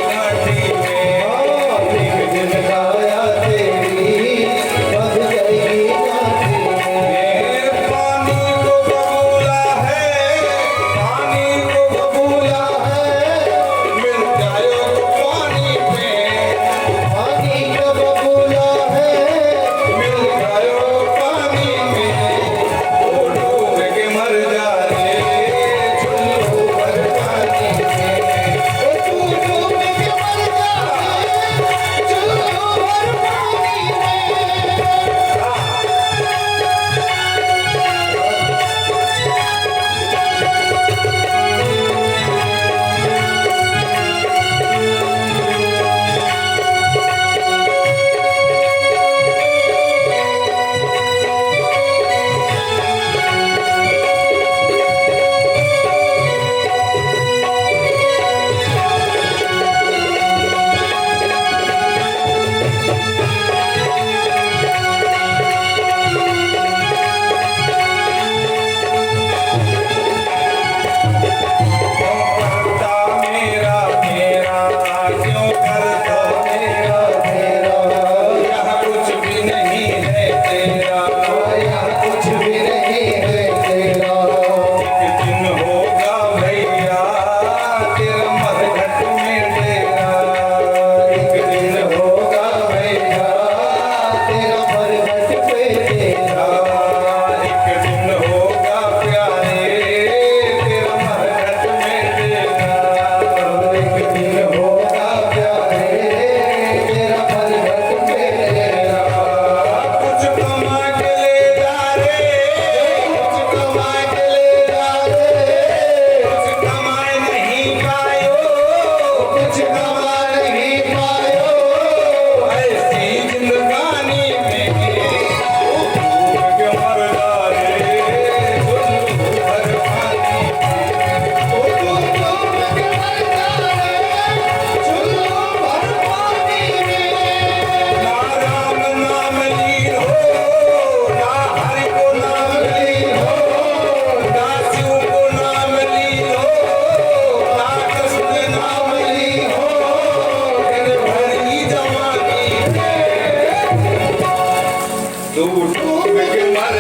तू डूब के मर